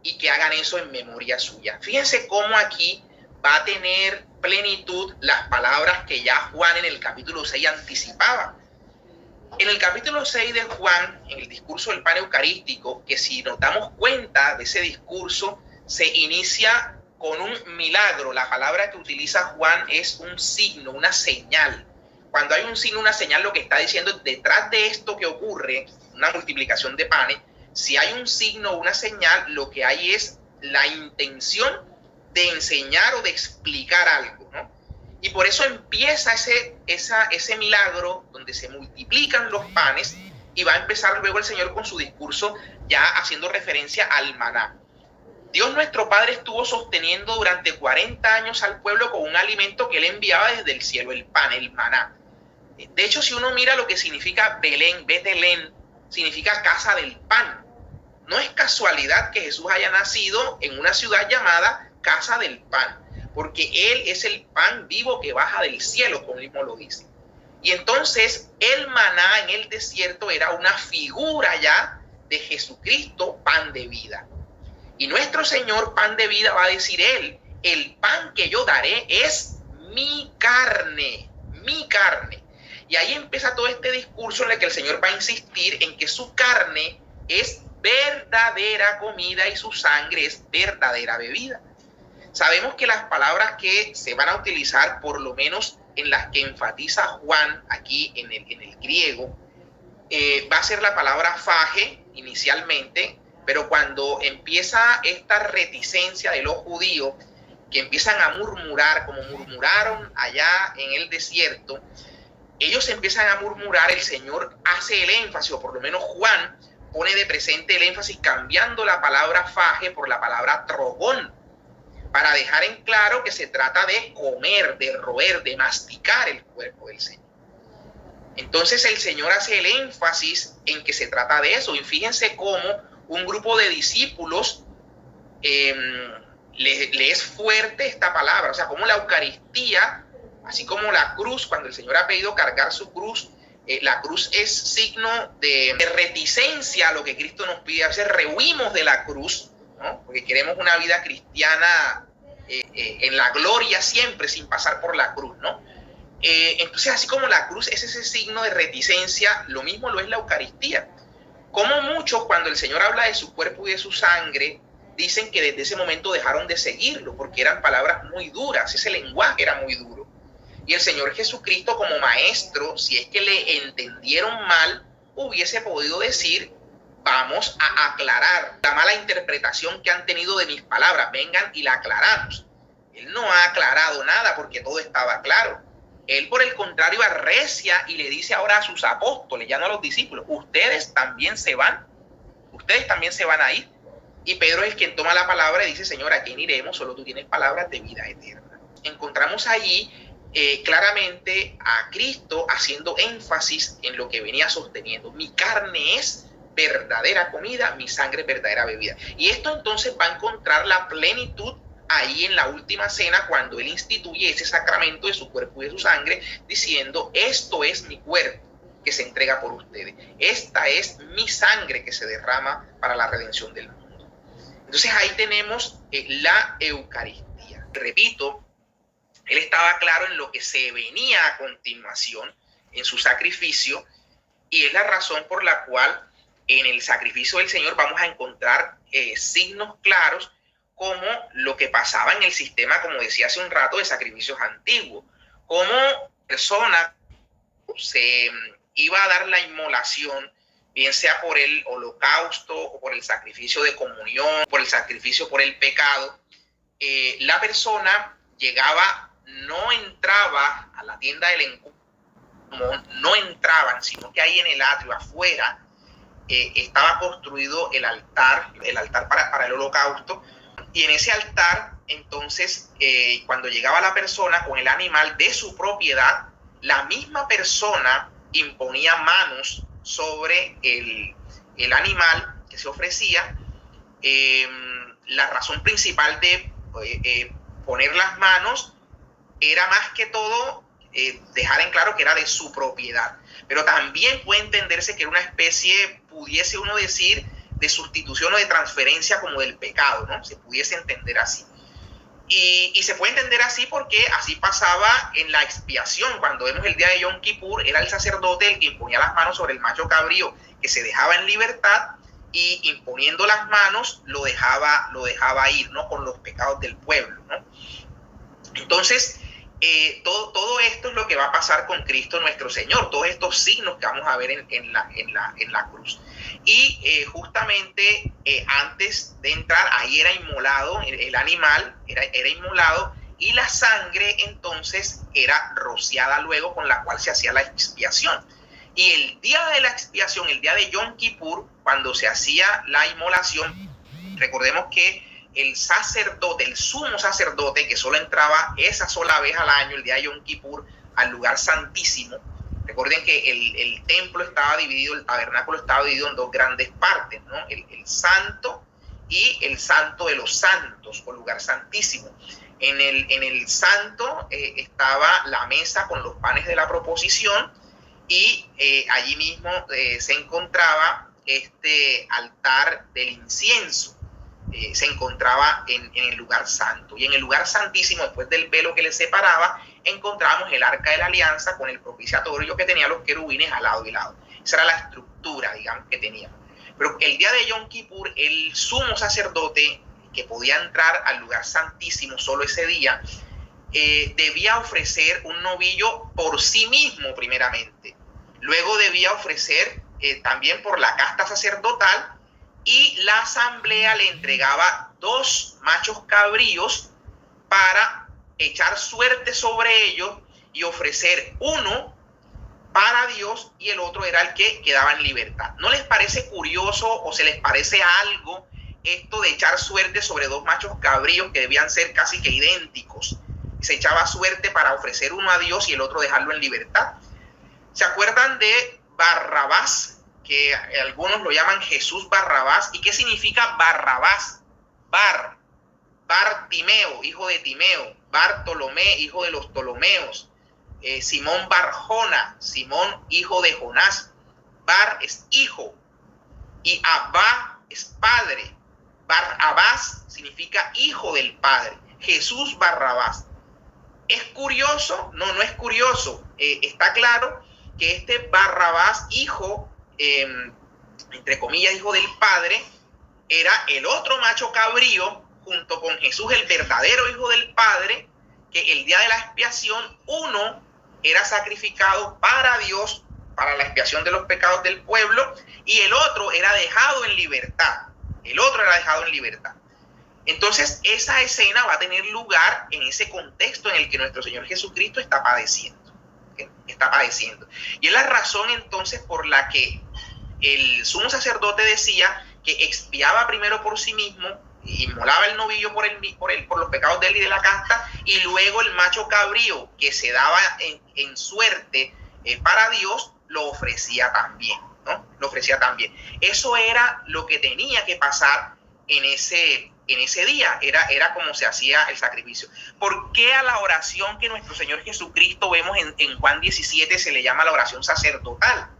y que hagan eso en memoria suya. Fíjense cómo aquí va a tener plenitud las palabras que ya Juan en el capítulo 6 anticipaba. En el capítulo 6 de Juan, en el discurso del pan eucarístico, que si nos damos cuenta de ese discurso, se inicia con un milagro. La palabra que utiliza Juan es un signo, una señal. Cuando hay un signo, una señal, lo que está diciendo es detrás de esto que ocurre, una multiplicación de panes, Si hay un signo o una señal, lo que hay es la intención de enseñar o de explicar algo, ¿no? Y por eso empieza ese milagro donde se multiplican los panes, y va a empezar luego el Señor con su discurso ya haciendo referencia al maná. Dios nuestro Padre estuvo sosteniendo durante 40 años al pueblo con un alimento que Él enviaba desde el cielo, el pan, el maná. De hecho, si uno mira lo que significa Belén, Betelén, significa casa del pan. No es casualidad que Jesús haya nacido en una ciudad llamada casa del pan, porque Él es el pan vivo que baja del cielo, como mismo lo dice. Y entonces el maná en el desierto era una figura ya de Jesucristo, pan de vida. Y nuestro Señor, pan de vida, va a decir Él, el pan que yo daré es mi carne, mi carne. Y ahí empieza todo este discurso en el que el Señor va a insistir en que su carne es verdadera comida y su sangre es verdadera bebida. Sabemos que las palabras que se van a utilizar, por lo menos en las que enfatiza Juan aquí en el griego, va a ser la palabra phage inicialmente, pero cuando empieza esta reticencia de los judíos, que empiezan a murmurar, como murmuraron allá en el desierto, ellos empiezan a murmurar, el Señor hace el énfasis, o por lo menos Juan pone de presente el énfasis cambiando la palabra phage por la palabra trogón, para dejar en claro que se trata de comer, de roer, de masticar el cuerpo del Señor. Entonces el Señor hace el énfasis en que se trata de eso. Y fíjense cómo un grupo de discípulos le es fuerte esta palabra. O sea, como la Eucaristía, así como la cruz, cuando el Señor ha pedido cargar su cruz, la cruz es signo de reticencia a lo que Cristo nos pide hacer. Rehuimos de la cruz, ¿no? Porque queremos una vida cristiana en la gloria siempre, sin pasar por la cruz, ¿no? Entonces, así como la cruz es ese signo de reticencia, lo mismo lo es la Eucaristía. Como muchos, cuando el Señor habla de su cuerpo y de su sangre, dicen que desde ese momento dejaron de seguirlo, porque eran palabras muy duras, ese lenguaje era muy duro. Y el Señor Jesucristo, como maestro, si es que le entendieron mal, hubiese podido decir: vamos a aclarar la mala interpretación que han tenido de mis palabras, vengan y la aclaramos. Él no ha aclarado nada porque todo estaba claro. Él, por el contrario, arrecia y le dice ahora a sus apóstoles, ya no a los discípulos: ustedes también se van a ir. Y Pedro es quien toma la palabra y dice: Señor, ¿a quién iremos? Solo tú tienes palabras de vida eterna. Encontramos allí claramente a Cristo haciendo énfasis en lo que venía sosteniendo: mi carne es verdadera comida, mi sangre es verdadera bebida. Y esto entonces va a encontrar la plenitud ahí en la última cena, cuando Él instituye ese sacramento de su cuerpo y de su sangre, diciendo: esto es mi cuerpo que se entrega por ustedes, esta es mi sangre que se derrama para la redención del mundo. Entonces ahí tenemos la Eucaristía. Repito, Él estaba claro en lo que se venía a continuación en su sacrificio, y es la razón por la cual en el sacrificio del Señor vamos a encontrar signos claros, como lo que pasaba en el sistema, como decía hace un rato, de sacrificios antiguos. Como persona se iba a dar la inmolación, bien sea por el holocausto o por el sacrificio de comunión, por el sacrificio por el pecado, la persona llegaba, no entraba a la tienda del encuentro, no entraban, sino que ahí en el atrio afuera estaba construido el altar para el holocausto. Y en ese altar, entonces, cuando llegaba la persona con el animal de su propiedad, la misma persona imponía manos sobre el animal que se ofrecía. La razón principal de poner las manos era más que todo dejar en claro que era de su propiedad. Pero también puede entenderse que era una especie, pudiese uno decir, de sustitución o de transferencia como del pecado, ¿no? Se pudiese entender así. Y se puede entender así porque así pasaba en la expiación. Cuando vemos el día de Yom Kippur, era el sacerdote el que imponía las manos sobre el macho cabrío que se dejaba en libertad, y imponiendo las manos lo dejaba ir, ¿no? Con los pecados del pueblo, ¿no? Entonces, todo esto es lo que va a pasar con Cristo nuestro Señor, todos estos signos que vamos a ver en la cruz. Y justamente antes de entrar, ahí era inmolado, el animal era inmolado, y la sangre entonces era rociada luego, con la cual se hacía la expiación. Y el día de la expiación, el día de Yom Kippur, cuando se hacía la inmolación, recordemos que el sacerdote, el sumo sacerdote, que solo entraba esa sola vez al año, el día de Yom Kippur, al lugar santísimo. Recuerden que el templo estaba dividido, el tabernáculo estaba dividido en dos grandes partes, ¿no? El santo y el santo de los santos, o lugar santísimo. En el santo estaba la mesa con los panes de la proposición, y allí mismo se encontraba este altar del incienso. Se encontraba en el lugar santo, y en el lugar santísimo, después del velo que le separaba, encontramos el arca de la alianza con el propiciatorio que tenía los querubines al lado y lado. Esa era la estructura, digamos, que teníamos. Pero el día de Yom Kippur, el sumo sacerdote, que podía entrar al lugar santísimo solo ese día, debía ofrecer un novillo por sí mismo primeramente. Luego debía ofrecer también por la casta sacerdotal, y la asamblea le entregaba 2 machos cabríos para echar suerte sobre ellos y ofrecer uno para Dios, y el otro era el que quedaba en libertad. ¿No les parece curioso o se les parece algo esto de echar suerte sobre 2 machos cabríos que debían ser casi que idénticos? Se echaba suerte para ofrecer uno a Dios y el otro dejarlo en libertad. ¿Se acuerdan de Barrabás? Que algunos lo llaman Jesús Barrabás. ¿Y qué significa Barrabás? Bartimeo, hijo de Timeo. Bartolomé, hijo de los Ptolomeos. Simón Barjona, Simón, hijo de Jonás. Bar es hijo, y Abba es padre. Barrabás significa hijo del padre. Jesús Barrabás. ¿Es curioso? No, no es curioso. Está claro que este Barrabás, hijo, entre comillas, hijo del padre, era el otro macho cabrío, junto con Jesús, el verdadero hijo del padre, que el día de la expiación, uno era sacrificado para Dios, para la expiación de los pecados del pueblo, y el otro era dejado en libertad. Entonces, esa escena va a tener lugar en ese contexto en el que nuestro Señor Jesucristo está padeciendo. Y es la razón entonces por la que el sumo sacerdote decía que expiaba primero por sí mismo, inmolaba el novillo por los pecados de él y de la casta, y luego el macho cabrío que se daba en suerte para Dios, lo ofrecía también, ¿no? Eso era lo que tenía que pasar en ese día, era como se hacía el sacrificio. ¿Por qué a la oración que nuestro Señor Jesucristo vemos en Juan 17 se le llama la oración sacerdotal?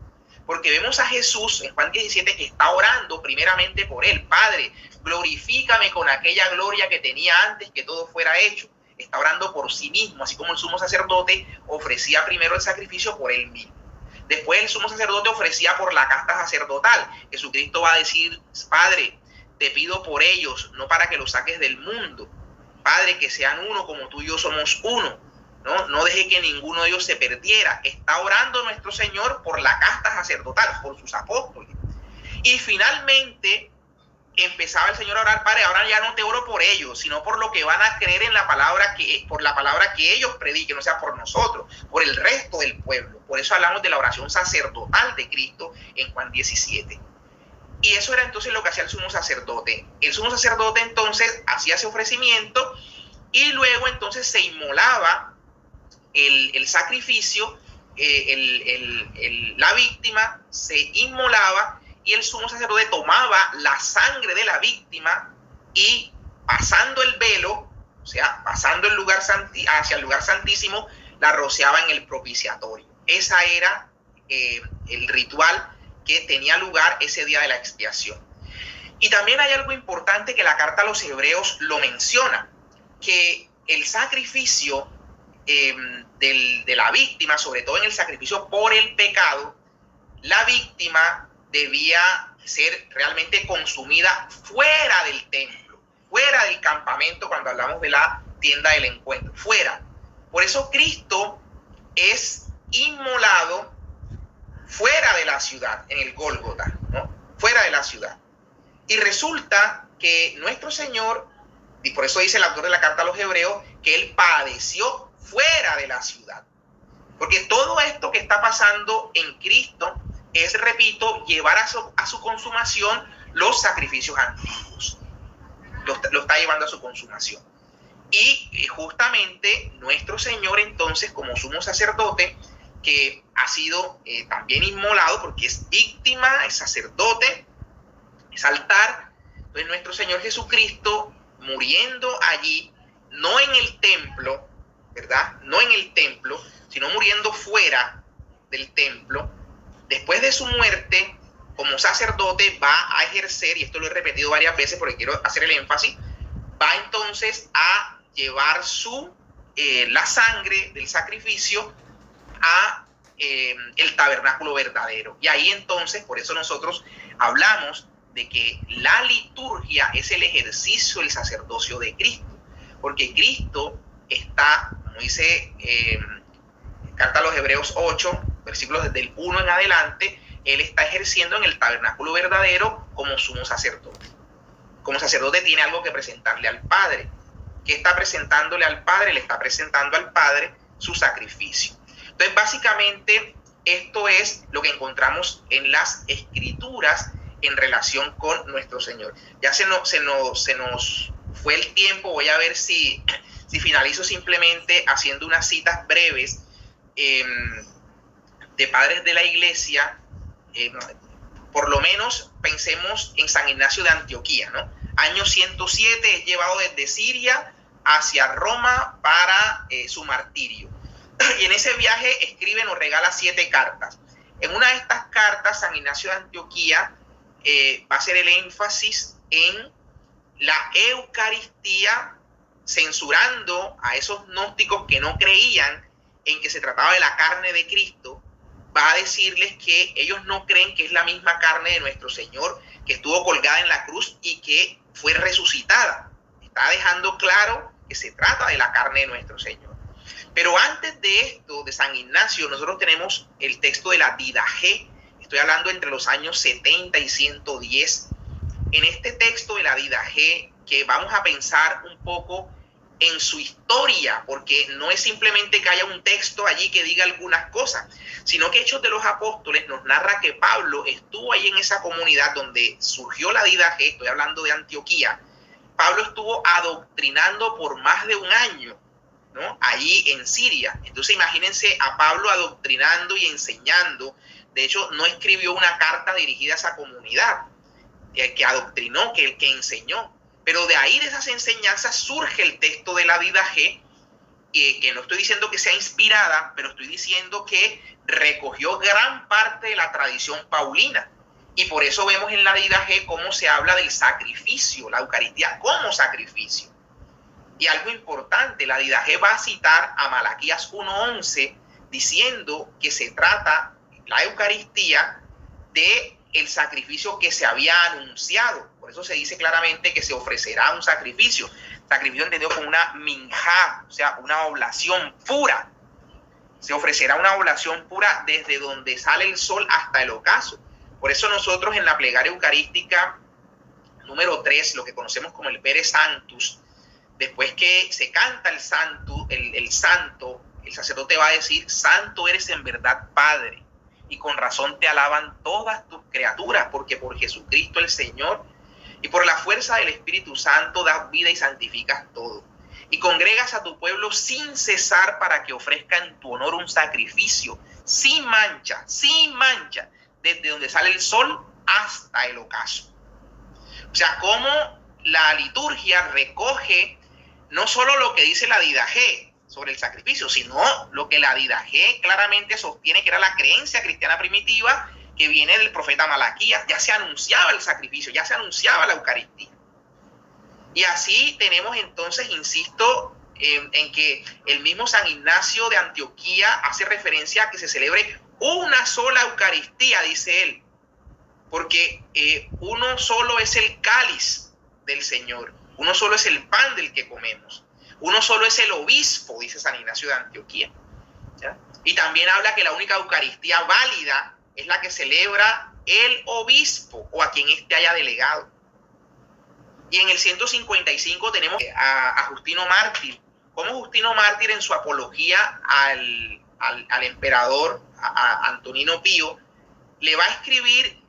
Porque vemos a Jesús en Juan 17 que está orando primeramente por él. Padre, glorifícame con aquella gloria que tenía antes que todo fuera hecho. Está orando por sí mismo, así como el sumo sacerdote ofrecía primero el sacrificio por él mismo. Después el sumo sacerdote ofrecía por la casta sacerdotal. Jesucristo va a decir: Padre, te pido por ellos, no para que los saques del mundo. Padre, que sean uno como tú y yo somos uno. No deje que ninguno de ellos se perdiera. Está orando nuestro Señor por la casta sacerdotal, por sus apóstoles. Y finalmente empezaba el Señor a orar: Padre, ahora ya no te oro por ellos, sino por lo que van a creer en la palabra, por la palabra que ellos prediquen, o sea, por nosotros, por el resto del pueblo. Por eso hablamos de la oración sacerdotal de Cristo en Juan 17. Y eso era entonces lo que hacía el sumo sacerdote. El sumo sacerdote entonces hacía ese ofrecimiento, y luego entonces se inmolaba el sacrificio, la víctima se inmolaba, y el sumo sacerdote tomaba la sangre de la víctima y, pasando el velo, o sea, pasando el lugar hacia el lugar santísimo, la rociaba en el propiciatorio. Esa era el ritual que tenía lugar ese día de la expiación. Y también hay algo importante que la carta a los hebreos lo menciona, que el sacrificio de la víctima, sobre todo en el sacrificio por el pecado, la víctima debía ser realmente consumida fuera del templo, fuera del campamento, cuando hablamos de la tienda del encuentro, fuera. Por eso Cristo es inmolado fuera de la ciudad, en el Gólgota, ¿no? Fuera de la ciudad. Y resulta que nuestro Señor, y por eso dice el autor de la carta a los Hebreos, que Él padeció fuera de la ciudad. Porque todo esto que está pasando en Cristo es, repito, llevar a su consumación los sacrificios antiguos. Lo está llevando a su consumación. Y justamente nuestro Señor entonces, como sumo sacerdote, que ha sido también inmolado porque es víctima, es sacerdote, es altar. Entonces nuestro Señor Jesucristo muriendo allí, no en el templo, ¿verdad? No en el templo, sino muriendo fuera del templo. Después de su muerte, como sacerdote, va a ejercer, y esto lo he repetido varias veces porque quiero hacer el énfasis, va entonces a llevar la sangre del sacrificio a el tabernáculo verdadero. Y ahí entonces, por eso nosotros hablamos de que la liturgia es el ejercicio del sacerdocio de Cristo, porque Cristo está, como dice carta a los Hebreos 8, versículos desde el 1 en adelante, Él está ejerciendo en el tabernáculo verdadero como sumo sacerdote. Como sacerdote tiene algo que presentarle al Padre. ¿Qué está presentándole al Padre? Le está presentando al Padre su sacrificio. Entonces, básicamente, esto es lo que encontramos en las Escrituras en relación con nuestro Señor. Ya se nos fue el tiempo. Voy a ver si finalizo simplemente haciendo unas citas breves de padres de la Iglesia. Por lo menos pensemos en San Ignacio de Antioquía, ¿no? Año 107 es llevado desde Siria hacia Roma para su martirio. Y en ese viaje escribe, nos regala 7 cartas. En una de estas cartas, San Ignacio de Antioquía va a hacer el énfasis en la Eucaristía, censurando a esos gnósticos que no creían en que se trataba de la carne de Cristo. Va a decirles que ellos no creen que es la misma carne de nuestro Señor, que estuvo colgada en la cruz y que fue resucitada. Está dejando claro que se trata de la carne de nuestro Señor. Pero antes de esto, de San Ignacio, nosotros tenemos el texto de la Didaché. Estoy hablando entre los años 70 y 110. En este texto de la Didaché, que vamos a pensar un poco en su historia, porque no es simplemente que haya un texto allí que diga algunas cosas, sino que Hechos de los Apóstoles nos narra que Pablo estuvo ahí en esa comunidad donde surgió la Didaché, estoy hablando de Antioquía. Pablo estuvo adoctrinando por más de un año, ¿no? Allí en Siria. Entonces imagínense a Pablo adoctrinando y enseñando. De hecho, no escribió una carta dirigida a esa comunidad, que adoctrinó, que enseñó. Pero de ahí, de esas enseñanzas, surge el texto de la Didaché, que no estoy diciendo que sea inspirada, pero estoy diciendo que recogió gran parte de la tradición paulina. Y por eso vemos en la Didaché cómo se habla del sacrificio, la Eucaristía como sacrificio. Y algo importante, la Didaché va a citar a Malaquías 1:11, diciendo que se trata, la Eucaristía, de el sacrificio que se había anunciado. Por eso se dice claramente que se ofrecerá un sacrificio. Sacrificio entendido como una minjá, o sea, una oblación pura. Se ofrecerá una oblación pura desde donde sale el sol hasta el ocaso. Por eso nosotros en la plegaria eucarística número 3, lo que conocemos como el Pere Sanctus, después que se canta el santo, el sacerdote va a decir: santo eres en verdad, Padre, y con razón te alaban todas tus criaturas, porque por Jesucristo el Señor y por la fuerza del Espíritu Santo das vida y santificas todo. Y congregas a tu pueblo sin cesar para que ofrezca en tu honor un sacrificio sin mancha, desde donde sale el sol hasta el ocaso. O sea, cómo la liturgia recoge no solo lo que dice la Didaché sobre el sacrificio, sino lo que la Didaché claramente sostiene que era la creencia cristiana primitiva que viene del profeta Malaquías. Ya se anunciaba el sacrificio, ya se anunciaba la Eucaristía. Y así tenemos entonces, insisto, en que el mismo San Ignacio de Antioquía hace referencia a que se celebre una sola Eucaristía, dice él, porque uno solo es el cáliz del Señor, uno solo es el pan del que comemos. Uno solo es el obispo, dice San Ignacio de Antioquía. ¿Ya? Y también habla que la única Eucaristía válida es la que celebra el obispo o a quien éste haya delegado. Y en el 155 tenemos a Justino Mártir. Como Justino Mártir, en su apología al emperador a Antonino Pío, le va a escribir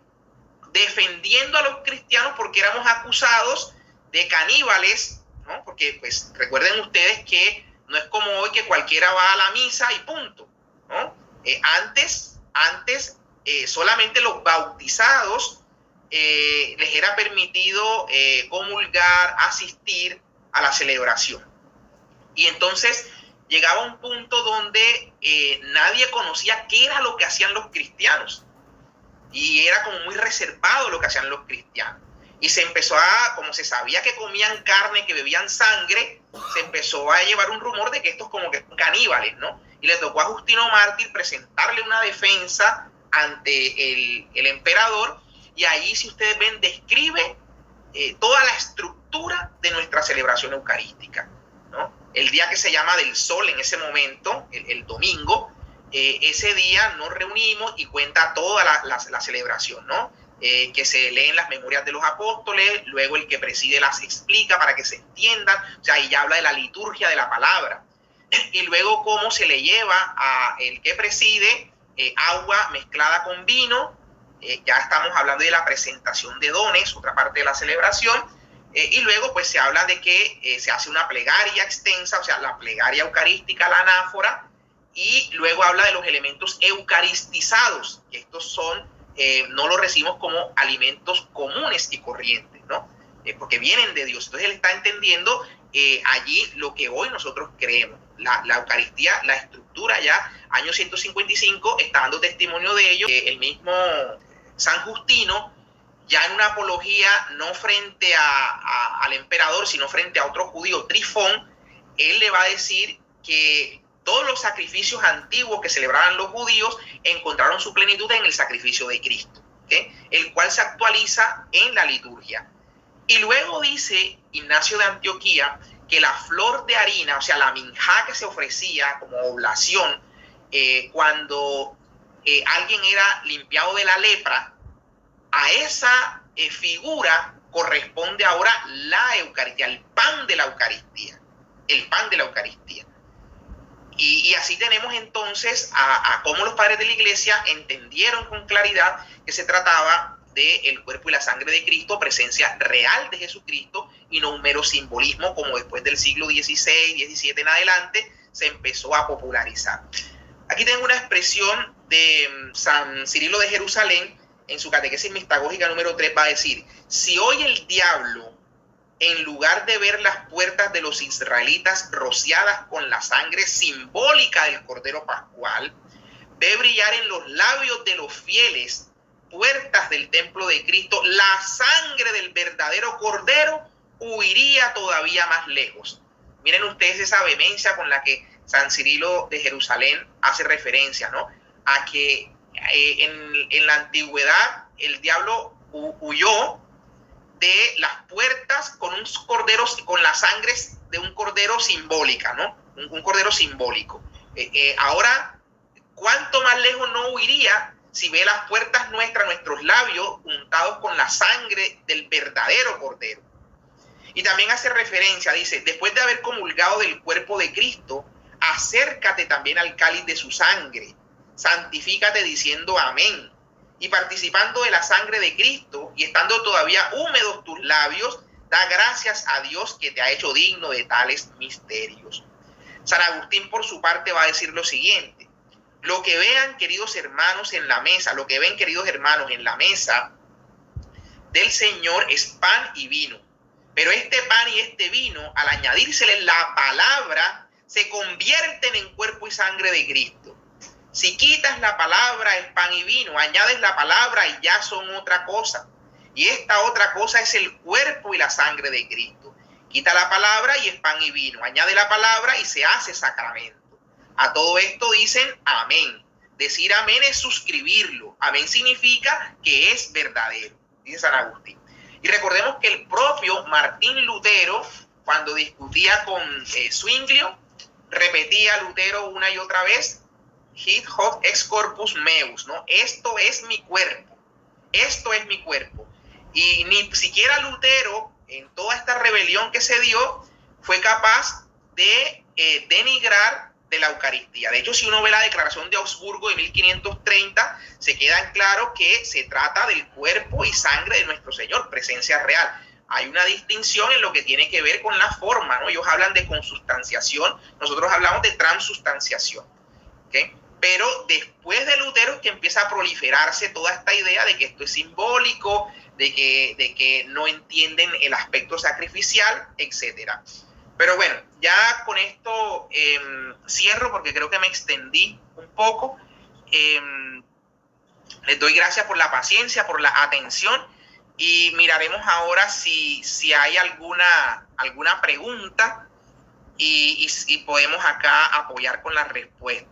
defendiendo a los cristianos porque éramos acusados de caníbales, ¿no? Porque pues recuerden ustedes que no es como hoy que cualquiera va a la misa y punto, ¿no? Antes solamente los bautizados les era permitido comulgar, asistir a la celebración. Y entonces llegaba un punto donde nadie conocía qué era lo que hacían los cristianos. Y era como muy reservado lo que hacían los cristianos. Y se empezó como se sabía que comían carne, que bebían sangre, se empezó a llevar un rumor de que estos como que son caníbales, ¿no? Y le tocó a Justino Mártir presentarle una defensa ante el emperador. Y ahí, si ustedes ven, describe toda la estructura de nuestra celebración eucarística, ¿no? El día que se llama del sol en ese momento, el domingo, ese día nos reunimos y cuenta toda la celebración, ¿no? Que se leen las memorias de los apóstoles, luego el que preside las explica para que se entiendan, o sea, ahí ya habla de la liturgia de la palabra, y luego cómo se le lleva a el que preside agua mezclada con vino, ya estamos hablando de la presentación de dones, otra parte de la celebración, y luego pues se habla de que se hace una plegaria extensa, o sea, la plegaria eucarística, la anáfora, y luego habla de los elementos eucaristizados, que estos son, no los recibimos como alimentos comunes y corrientes, ¿no? Porque vienen de Dios. Entonces él está entendiendo allí lo que hoy nosotros creemos. La Eucaristía, la estructura ya, año 155, está dando testimonio de ello. El mismo San Justino, ya en una apología, no frente al emperador, sino frente a otro judío, Trifón, él le va a decir que todos los sacrificios antiguos que celebraban los judíos encontraron su plenitud en el sacrificio de Cristo, ¿okay? El cual se actualiza en la liturgia. Y luego dice Ignacio de Antioquía que la flor de harina, o sea, la minjá que se ofrecía como oblación cuando alguien era limpiado de la lepra, a esa figura corresponde ahora la Eucaristía, el pan de la Eucaristía, el pan de la Eucaristía. Y así tenemos entonces a cómo los padres de la Iglesia entendieron con claridad que se trataba del cuerpo y la sangre de Cristo, presencia real de Jesucristo y no un mero simbolismo como después del siglo XVI, XVII en adelante se empezó a popularizar. Aquí tengo una expresión de San Cirilo de Jerusalén en su catequesis mistagógica número 3, va a decir: si hoy el diablo, en lugar de ver las puertas de los israelitas rociadas con la sangre simbólica del Cordero Pascual, ve brillar en los labios de los fieles, puertas del templo de Cristo, la sangre del verdadero Cordero, huiría todavía más lejos. Miren ustedes esa vehemencia con la que San Cirilo de Jerusalén hace referencia, ¿no? A que en la antigüedad el diablo huyó de las puertas con un cordero, con la sangre de un cordero simbólica, ¿no? Un cordero simbólico. Ahora, ¿cuánto más lejos no huiría si ve las puertas nuestras, nuestros labios untados con la sangre del verdadero cordero? Y también hace referencia, dice: después de haber comulgado del cuerpo de Cristo, acércate también al cáliz de su sangre, santifícate diciendo amén. Y participando de la sangre de Cristo y estando todavía húmedos tus labios, da gracias a Dios que te ha hecho digno de tales misterios. San Agustín, por su parte, va a decir lo siguiente: lo que vean, queridos hermanos, en la mesa, lo que ven, queridos hermanos, en la mesa del Señor es pan y vino. Pero este pan y este vino, al añadírsele la palabra, se convierten en cuerpo y sangre de Cristo. Si quitas la palabra, es pan y vino, añades la palabra y ya son otra cosa. Y esta otra cosa es el cuerpo y la sangre de Cristo. Quita la palabra y es pan y vino, añade la palabra y se hace sacramento. A todo esto dicen amén. Decir amén es suscribirlo. Amén significa que es verdadero, dice San Agustín. Y recordemos que el propio Martín Lutero cuando discutía con Zwinglio, repetía Lutero una y otra vez, hic hoc ex corpus meus, ¿no? Esto es mi cuerpo, esto es mi cuerpo. Y ni siquiera Lutero, en toda esta rebelión que se dio, fue capaz de denigrar de la Eucaristía. De hecho, si uno ve la Declaración de Augsburgo de 1530, se queda en claro que se trata del cuerpo y sangre de nuestro Señor, presencia real. Hay una distinción en lo que tiene que ver con la forma, ¿no? Ellos hablan de consubstanciación, nosotros hablamos de transustanciación, ¿okay? Pero después de Lutero es que empieza a proliferarse toda esta idea de que esto es simbólico, de que no entienden el aspecto sacrificial, etcétera. Pero bueno, ya con esto cierro porque creo que me extendí un poco. Les doy gracias por la paciencia, por la atención y miraremos ahora si hay alguna pregunta y podemos acá apoyar con la respuesta.